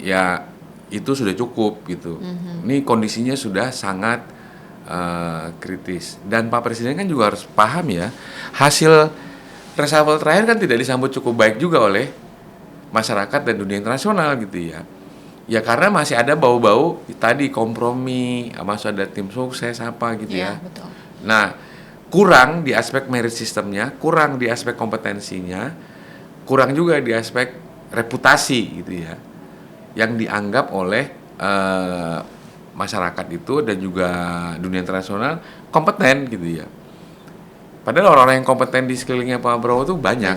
Ya itu sudah cukup gitu. Ini kondisinya sudah sangat kritis dan Pak Presiden kan juga harus paham ya, hasil reshuffle terakhir kan tidak disambut cukup baik juga oleh masyarakat dan dunia internasional gitu ya. Ya karena masih ada bau-bau tadi kompromi, masih ada tim sukses apa gitu ya. Betul. Nah, kurang di aspek merit sistemnya, kurang di aspek kompetensinya, kurang juga di aspek reputasi gitu ya, yang dianggap oleh masyarakat itu dan juga dunia internasional kompeten gitu ya. Padahal orang-orang yang kompeten di sekelilingnya Pak Prabowo itu banyak.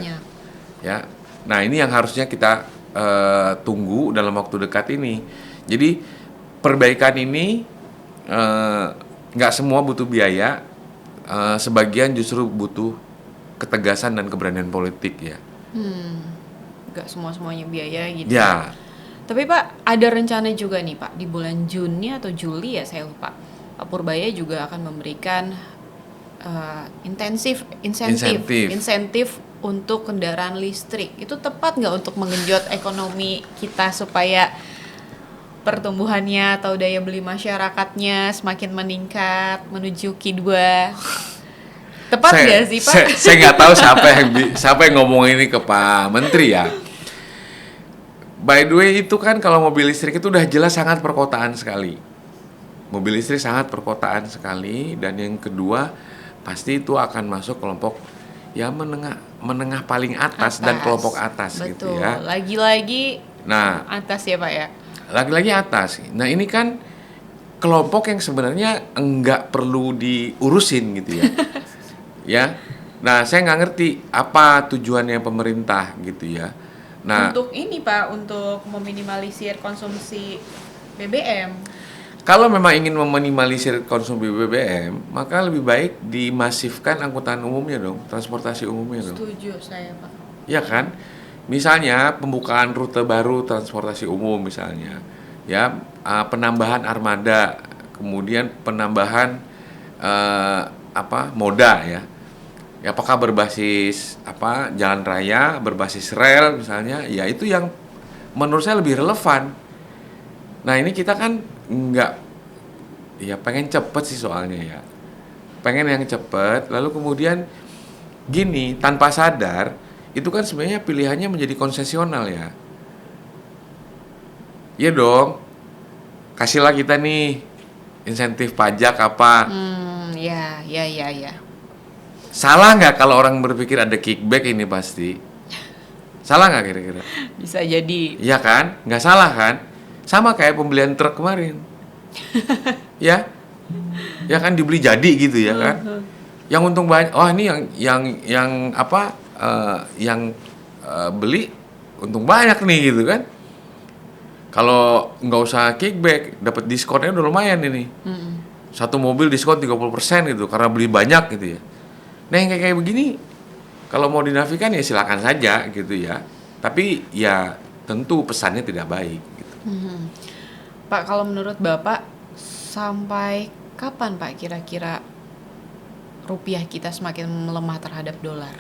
Ya, nah ini yang harusnya kita tunggu dalam waktu dekat ini. Jadi perbaikan ini nggak semua butuh biaya. Sebagian justru butuh ketegasan dan keberanian politik ya. Gak semuanya biaya gitu. Ya. Tapi Pak, ada rencana juga nih Pak, di bulan Juni atau Juli ya saya lupa. Pak Purbaya juga akan memberikan insentif untuk kendaraan listrik. Itu tepat nggak untuk menggenjot ekonomi kita supaya pertumbuhannya atau daya beli masyarakatnya semakin meningkat menuju Q2? Tepat nggak sih Pak? Saya nggak tahu siapa yang ngomong ini ke Pak Menteri ya. By the way itu kan kalau mobil listrik itu udah jelas sangat perkotaan sekali. Mobil listrik sangat perkotaan sekali, dan yang kedua pasti itu akan masuk kelompok ya menengah paling atas dan kelompok atas. Betul. Gitu ya. Lagi-lagi atas ya Pak ya. Lagi-lagi atas. Nah ini kan kelompok yang sebenarnya enggak perlu diurusin gitu ya. Ya. Nah saya nggak ngerti apa tujuannya pemerintah gitu ya. Nah untuk ini Pak, untuk meminimalisir konsumsi BBM. Kalau memang ingin meminimalisir konsumsi BBM, maka lebih baik dimasifkan angkutan umumnya dong, transportasi umumnya dong. Setuju saya Pak. Ya kan? Misalnya pembukaan rute baru transportasi umum misalnya, ya penambahan armada, kemudian penambahan moda ya. Ya, apakah berbasis jalan raya, berbasis rel misalnya, ya itu yang menurut saya lebih relevan. Nah ini kita kan nggak, ya pengen cepet sih soalnya ya, pengen yang cepet, lalu kemudian gini tanpa sadar itu kan sebenarnya pilihannya menjadi konsesional ya. Iya dong, kasihlah kita nih insentif pajak apa. Ya. Salah nggak kalau orang berpikir ada kickback ini pasti? Salah nggak kira-kira? Bisa jadi. Iya kan? Nggak salah kan? Sama kayak pembelian truk kemarin. Ya? Ya kan dibeli jadi gitu ya kan? Yang untung banyak. Oh ini yang beli untung banyak nih gitu kan? Kalau nggak usah kickback, dapat diskonnya udah lumayan ini. Satu mobil diskon 30% gitu karena beli banyak gitu ya. Nah yang kayak begini kalau mau dinafikan ya silakan saja gitu ya. Tapi ya tentu pesannya tidak baik gitu. Pak, kalau menurut Bapak sampai kapan Pak kira-kira rupiah kita semakin melemah terhadap dolar?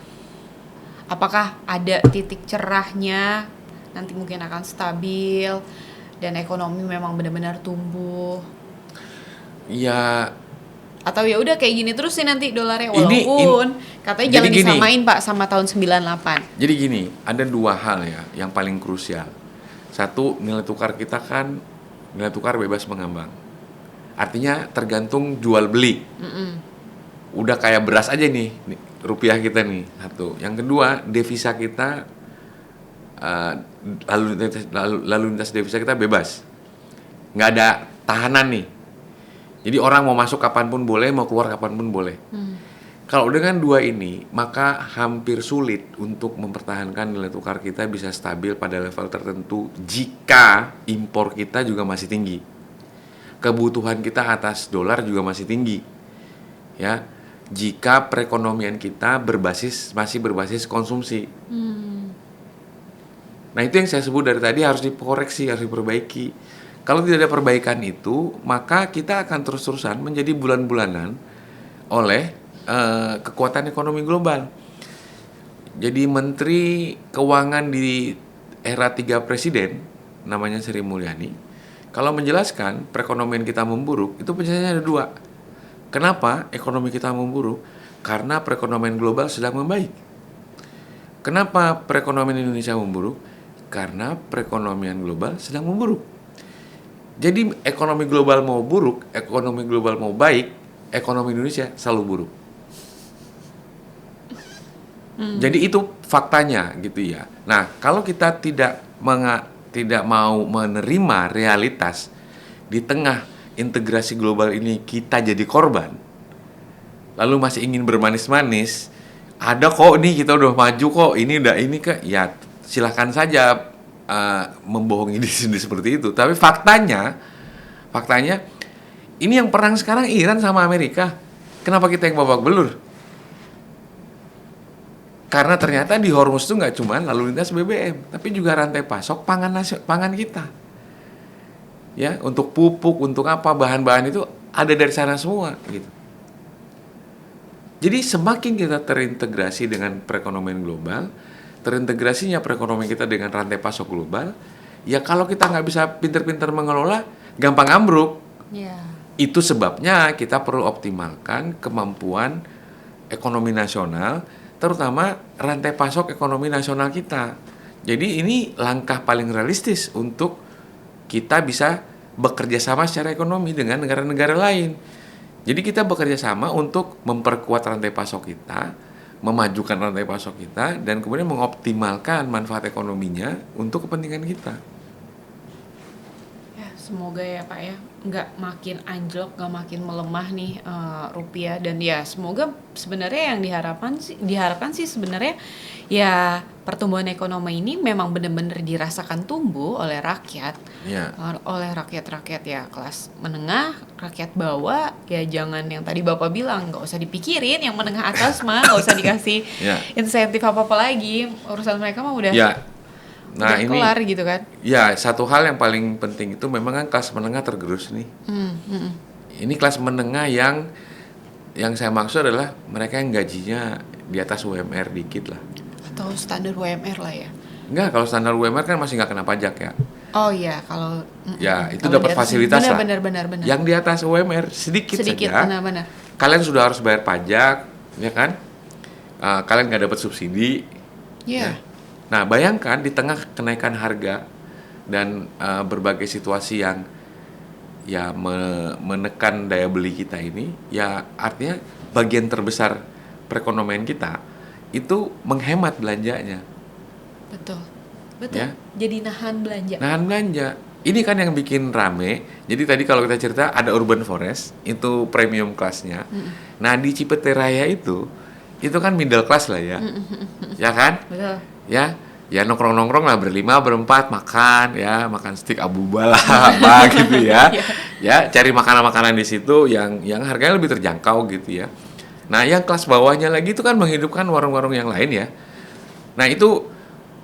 Apakah ada titik cerahnya, nanti mungkin akan stabil dan ekonomi memang benar-benar tumbuh? Ya Atau ya udah kayak gini terus sih nanti dolarnya, walaupun katanya jangan gini. disamain Pak sama tahun 98. Jadi gini, ada dua hal ya yang paling krusial. Satu, nilai tukar kita kan nilai tukar bebas mengambang. Artinya tergantung jual beli. Udah kayak beras aja nih rupiah kita nih, satu. Yang kedua, devisa kita lalu lintas devisa kita bebas. Nggak ada tahanan nih. Jadi orang mau masuk kapanpun boleh, mau keluar kapanpun boleh. Kalau dengan dua ini, maka hampir sulit untuk mempertahankan nilai tukar kita bisa stabil pada level tertentu jika impor kita juga masih tinggi. Kebutuhan kita atas dolar juga masih tinggi. Ya, jika perekonomian kita masih berbasis konsumsi. Nah itu yang saya sebut dari tadi harus dikoreksi, harus diperbaiki. Kalau tidak ada perbaikan itu, maka kita akan terus-terusan menjadi bulan-bulanan oleh kekuatan ekonomi global. Jadi Menteri Keuangan di era 3 presiden, namanya Sri Mulyani, kalau menjelaskan perekonomian kita memburuk, itu penjelasannya ada dua. Kenapa ekonomi kita memburuk? Karena perekonomian global sedang membaik. Kenapa perekonomian Indonesia memburuk? Karena perekonomian global sedang memburuk. Jadi ekonomi global mau buruk, ekonomi global mau baik, ekonomi Indonesia selalu buruk. Jadi itu faktanya gitu ya. Nah, kalau kita tidak mau menerima realitas di tengah integrasi global ini kita jadi korban, lalu masih ingin bermanis-manis, ada kok nih kita udah maju kok, ya silakan saja membohongi diri sendiri seperti itu. Tapi faktanya ini yang perang sekarang Iran sama Amerika. Kenapa kita yang babak belur? Karena ternyata di Hormuz itu nggak cuma lalu lintas BBM, tapi juga rantai pasok pangan kita. Ya, untuk pupuk, untuk apa bahan-bahan itu ada dari sana semua gitu. Jadi semakin kita terintegrasi dengan perekonomian global, terintegrasinya perekonomian kita dengan rantai pasok global, ya kalau kita nggak bisa pintar-pintar mengelola, gampang ambruk. Itu sebabnya kita perlu optimalkan kemampuan ekonomi nasional, terutama rantai pasok ekonomi nasional kita. Jadi ini langkah paling realistis untuk kita bisa bekerja sama secara ekonomi dengan negara-negara lain. Jadi kita bekerja sama untuk memperkuat rantai pasok kita, memajukan rantai pasok kita, dan kemudian mengoptimalkan manfaat ekonominya untuk kepentingan kita. Ya, semoga ya Pak ya, nggak makin anjlok, nggak makin melemah nih rupiah, dan ya semoga sebenarnya yang diharapkan sih sebenarnya ya pertumbuhan ekonomi ini memang benar-benar dirasakan tumbuh oleh rakyat, oleh rakyat ya kelas menengah, rakyat bawah. Ya jangan yang tadi Bapak bilang, nggak usah dipikirin yang menengah atas mah, nggak usah dikasih insentif apa-apa lagi, urusan mereka mah udah Nah, udah ini kelar gitu kan. ya satu hal yang paling penting itu memang kan kelas menengah tergerus nih. Ini kelas menengah yang saya maksud adalah mereka yang gajinya di atas UMR dikit lah. Atau standar UMR lah ya. Enggak, kalau standar UMR kan masih nggak kena pajak ya. Oh iya, kalau Ya, itu kalau dapat di atas- fasilitas lah. benar. Yang di atas UMR sedikit saja. Benar. Kalian sudah harus bayar pajak, ya kan? Kalian nggak dapat subsidi. Iya. Nah, bayangkan di tengah kenaikan harga dan berbagai situasi yang ya menekan daya beli kita ini, ya artinya bagian terbesar perekonomian kita itu menghemat belanjanya. Betul. Ya. Jadi nahan belanja. Nahan belanja. Ini kan yang bikin rame. Jadi tadi kalau kita cerita ada Urban Forest, itu premium kelasnya. Nah, di Cipete Raya itu kan middle class lah ya. Ya kan? Betul. Ya nongkrong-nongkrong lah berlima, berempat makan steak abubala apa gitu ya. Ya, cari makanan-makanan di situ yang harganya lebih terjangkau gitu ya. Nah, yang kelas bawahnya lagi itu kan menghidupkan warung-warung yang lain ya. Nah, itu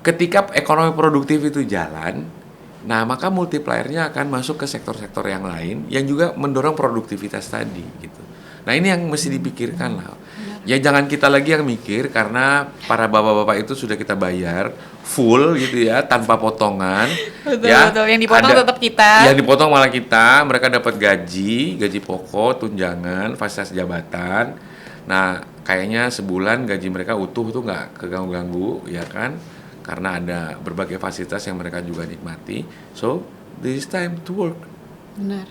ketika ekonomi produktif itu jalan, nah maka multipliernya akan masuk ke sektor-sektor yang lain yang juga mendorong produktivitas tadi gitu. Nah, ini yang mesti dipikirkan lah. Ya jangan kita lagi yang mikir karena para bapak-bapak itu sudah kita bayar full gitu ya, tanpa potongan. Betul. Ya, Yang dipotong tetap kita. Yang dipotong malah kita, mereka dapat gaji pokok, tunjangan, fasilitas jabatan. Nah, kayaknya sebulan gaji mereka utuh tuh nggak keganggu-ganggu, ya kan? Karena ada berbagai fasilitas yang mereka juga nikmati. So, this is time to work. Benar.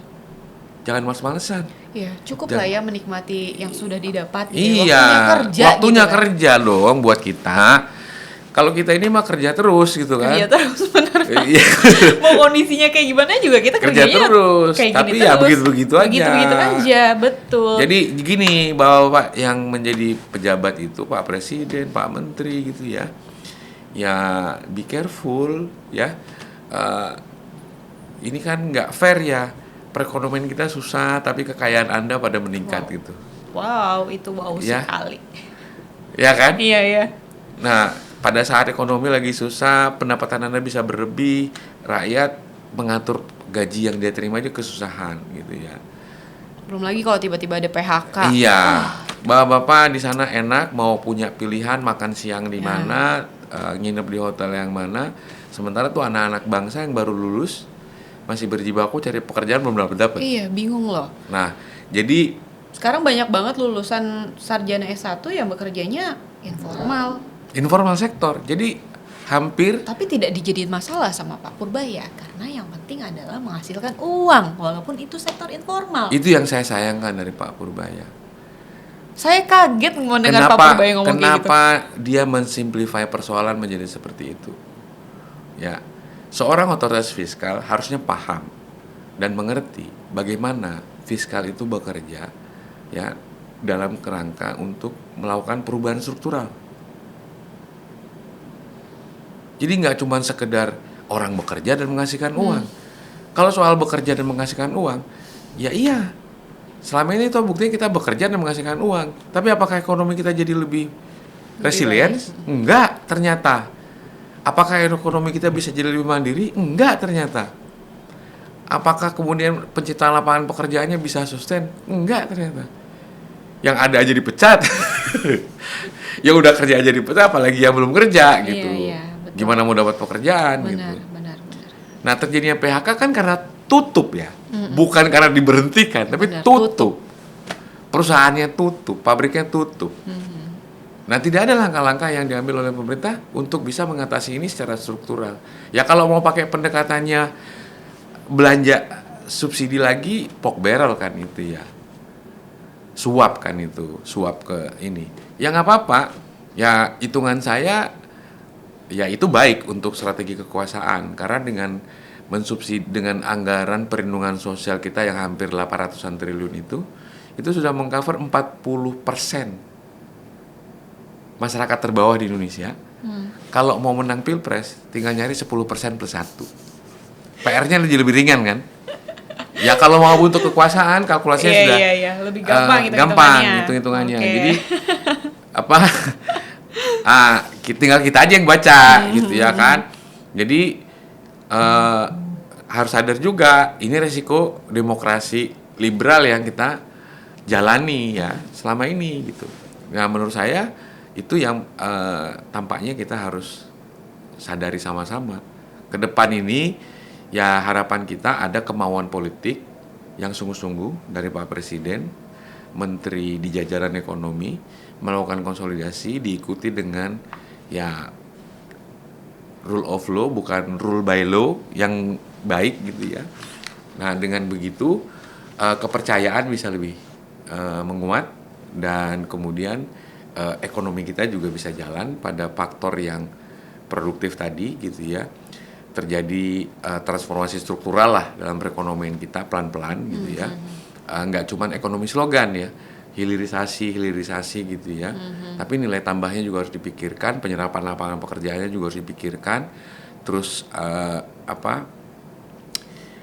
Jangan males-malesan. Iya, cukup lah ya menikmati yang sudah didapat. Iya, waktunya gitu kan. kerja dong buat kita. Kalau kita ini mah kerja terus gitu kan. Kerja terus benar. Iya. Mau kondisinya kayak gimana juga kita Kerja kerjanya terus, kayak tapi gini ya terus. begitu-begitu aja. Begitu-begitu aja, betul. Jadi gini, bapak-bapak yang menjadi pejabat itu, Pak Presiden, Pak Menteri gitu ya. Ya be careful ya. Ini kan nggak fair ya. Perekonomian kita susah, tapi kekayaan Anda pada meningkat gitu. Wow, itu wow Ya. sekali. Ya kan? Iya. Nah, pada saat ekonomi lagi susah, pendapatan Anda bisa berlebih, rakyat mengatur gaji yang dia terima aja kesusahan gitu ya. Belum lagi kalau tiba-tiba ada PHK. Iya. Bapak-bapak di sana enak mau punya pilihan makan siang di mana, nginep di hotel yang mana. Sementara tuh anak-anak bangsa yang baru lulus masih berjibaku cari pekerjaan belum dapat. Iya, bingung loh. Nah, jadi Sekarang banyak banget lulusan sarjana S1 yang bekerjanya informal sektor. Jadi hampir tapi tidak dijadiin masalah sama Pak Purbaya karena yang penting adalah menghasilkan uang walaupun itu sektor informal. itu yang saya sayangkan dari Pak Purbaya. Saya kaget mendengar Pak Purbaya ngomong kayak gitu. Kenapa dia mensimplify persoalan menjadi seperti itu? Ya, seorang otoritas fiskal harusnya paham dan mengerti bagaimana fiskal itu bekerja ya dalam kerangka untuk melakukan perubahan struktural. Jadi nggak cuma sekedar orang bekerja dan menghasilkan uang. Kalau soal bekerja dan menghasilkan uang, ya iya. Selama ini tuh buktinya kita bekerja dan menghasilkan uang. Tapi apakah ekonomi kita jadi lebih resilient? Enggak, ternyata. Apakah ekonomi kita bisa jadi lebih mandiri? Enggak, ternyata. Apakah kemudian penciptaan lapangan pekerjaannya bisa sustain? Enggak, ternyata. Yang ada aja dipecat. Yang udah kerja aja dipecat, apalagi yang belum kerja gitu. Iya, betul. Gimana mau dapat pekerjaan gitu. Benar. Nah, terjadinya PHK kan karena tutup ya. Bukan karena diberhentikan, tapi Benar, tutup. Perusahaannya tutup, pabriknya tutup. Nah, tidak ada langkah-langkah yang diambil oleh pemerintah untuk bisa mengatasi ini secara struktural. Ya kalau mau pakai pendekatannya belanja subsidi lagi, pork barrel kan itu ya. Suap kan itu, suap ke ini. Ya nggak apa-apa, ya hitungan saya, ya itu baik untuk strategi kekuasaan. Karena dengan mensubsidi, dengan anggaran perlindungan sosial kita yang hampir 800-an triliun itu sudah mengcover 40% masyarakat terbawah di Indonesia. Kalau mau menang pilpres, tinggal nyari 10% plus 1. PR-nya lebih ringan kan? Ya kalau mau untuk kekuasaan, kalkulasinya sudah lebih gampang hitung-hitungannya. Okay. Jadi tinggal kita aja yang baca gitu ya kan. Jadi harus sadar juga ini resiko demokrasi liberal yang kita jalani ya selama ini gitu. Nah menurut saya itu yang tampaknya kita harus sadari sama-sama. Ke depan ini ya harapan kita ada kemauan politik yang sungguh-sungguh dari Pak Presiden, Menteri di jajaran ekonomi melakukan konsolidasi diikuti dengan ya rule of law bukan rule by law yang baik gitu ya. Nah dengan begitu kepercayaan bisa lebih menguat dan kemudian ekonomi kita juga bisa jalan pada faktor yang produktif tadi gitu ya. Terjadi transformasi struktural lah dalam perekonomian kita pelan-pelan gitu ya. Nggak cuman ekonomi slogan ya, hilirisasi gitu ya. Tapi nilai tambahnya juga harus dipikirkan, penyerapan lapangan pekerjaannya juga harus dipikirkan. Terus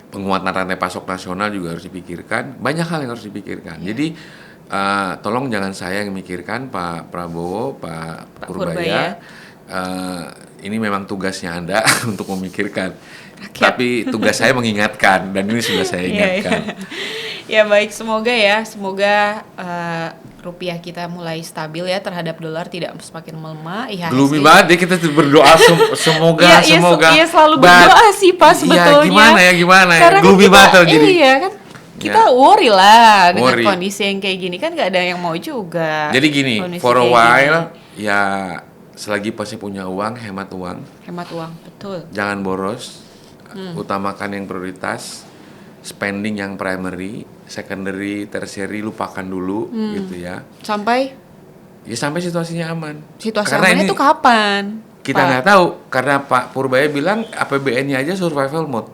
penguatan rantai pasok nasional juga harus dipikirkan. Banyak hal yang harus dipikirkan. Jadi tolong jangan saya yang memikirkan, Pak Prabowo, Pak Purbaya. Ini memang tugasnya Anda untuk memikirkan. Tapi tugas saya mengingatkan dan ini sudah saya ingatkan. Ya baik, semoga rupiah kita mulai stabil ya terhadap dolar, tidak semakin melemah. Gloomy banget ya, kita berdoa semoga. Iya selalu berdoa sih Pak sebetulnya. Ya gimana ya. Karena Gloomy banget jadi. Iya kan kita worry lah dengan kondisi yang kayak gini, kan nggak ada yang mau juga. Jadi gini, for a while ya selagi pasti punya uang, hemat uang, betul. Jangan boros, utamakan yang prioritas, spending yang primary, secondary, tertiary lupakan dulu gitu ya. Sampai situasinya aman. Situasi aman itu kapan? Kita nggak tahu karena Pak Purbaya bilang APBN-nya aja survival mode.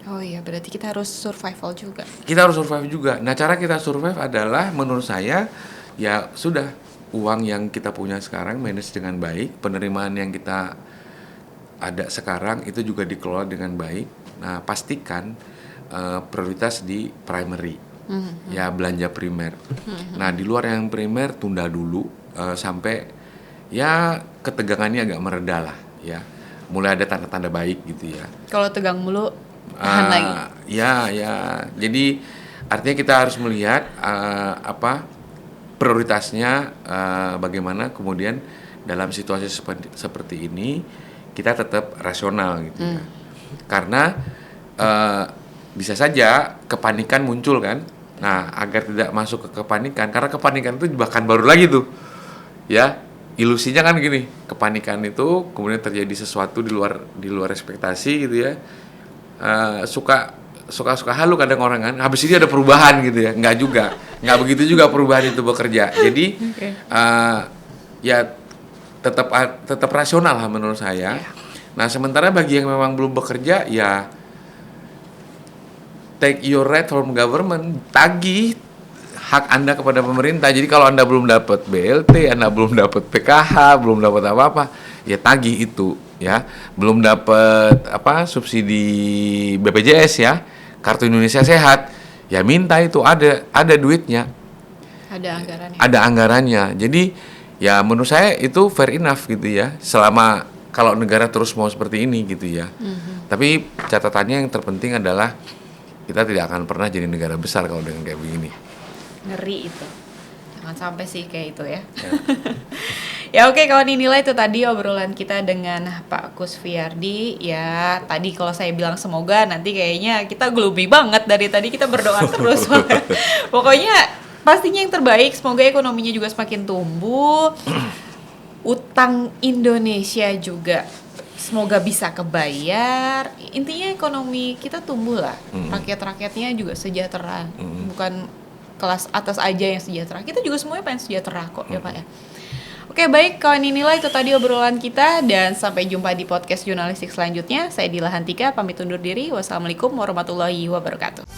Oh iya, berarti kita harus survival juga. Kita harus survive juga. Nah, cara kita survive adalah menurut saya ya sudah uang yang kita punya sekarang manage dengan baik, penerimaan yang kita ada sekarang itu juga dikelola dengan baik. Nah, pastikan prioritas di primary, ya belanja primer. Nah, di luar yang primer tunda dulu sampai ya ketegangannya agak mereda lah, ya. Mulai ada tanda-tanda baik gitu ya. Kalau tegang mulu, tahan lagi. Ya. Jadi artinya kita harus melihat prioritasnya bagaimana kemudian dalam situasi seperti ini kita tetap rasional gitu ya. Karena bisa saja kepanikan muncul kan. Nah, agar tidak masuk ke kepanikan, karena kepanikan itu bahkan baru lagi tuh. Ya, ilusinya kan gini, kepanikan itu kemudian terjadi sesuatu di luar ekspektasi gitu ya. Suka halu kadang orang kan, habis ini ada perubahan gitu ya. Nggak begitu juga perubahan itu bekerja. Jadi ya tetap rasional lah menurut saya. Nah, sementara bagi yang memang belum bekerja ya take your right from government, tagih hak Anda kepada pemerintah. Jadi kalau Anda belum dapat BLT, Anda belum dapat PKH, belum dapat apa-apa, ya tagih itu ya. Belum dapat subsidi BPJS ya, Kartu Indonesia Sehat, ya minta itu ada duitnya. Ada anggarannya. Jadi ya menurut saya itu fair enough gitu ya. Selama kalau negara terus mau seperti ini gitu ya. Tapi catatannya yang terpenting adalah kita tidak akan pernah jadi negara besar kalau dengan kayak begini. Ngeri itu. Jangan sampai sih kayak itu ya. Ya oke, kawan, inilah itu tadi obrolan kita dengan Pak Kusviardi. Ya tadi kalau saya bilang semoga, nanti kayaknya kita gloomy banget dari tadi, kita berdoa terus. Pokoknya pastinya yang terbaik, semoga ekonominya juga semakin tumbuh. Utang Indonesia juga semoga bisa kebayar. Intinya ekonomi kita tumbuh lah. Rakyat-rakyatnya juga sejahtera. Bukan kelas atas aja yang sejahtera. Kita juga semuanya pengen sejahtera kok ya Pak ya. Oke baik, kawan, inilah itu tadi obrolan kita. Dan sampai jumpa di podcast jurnalistik selanjutnya. Saya Dila Hantika, pamit undur diri. Wassalamualaikum warahmatullahi wabarakatuh.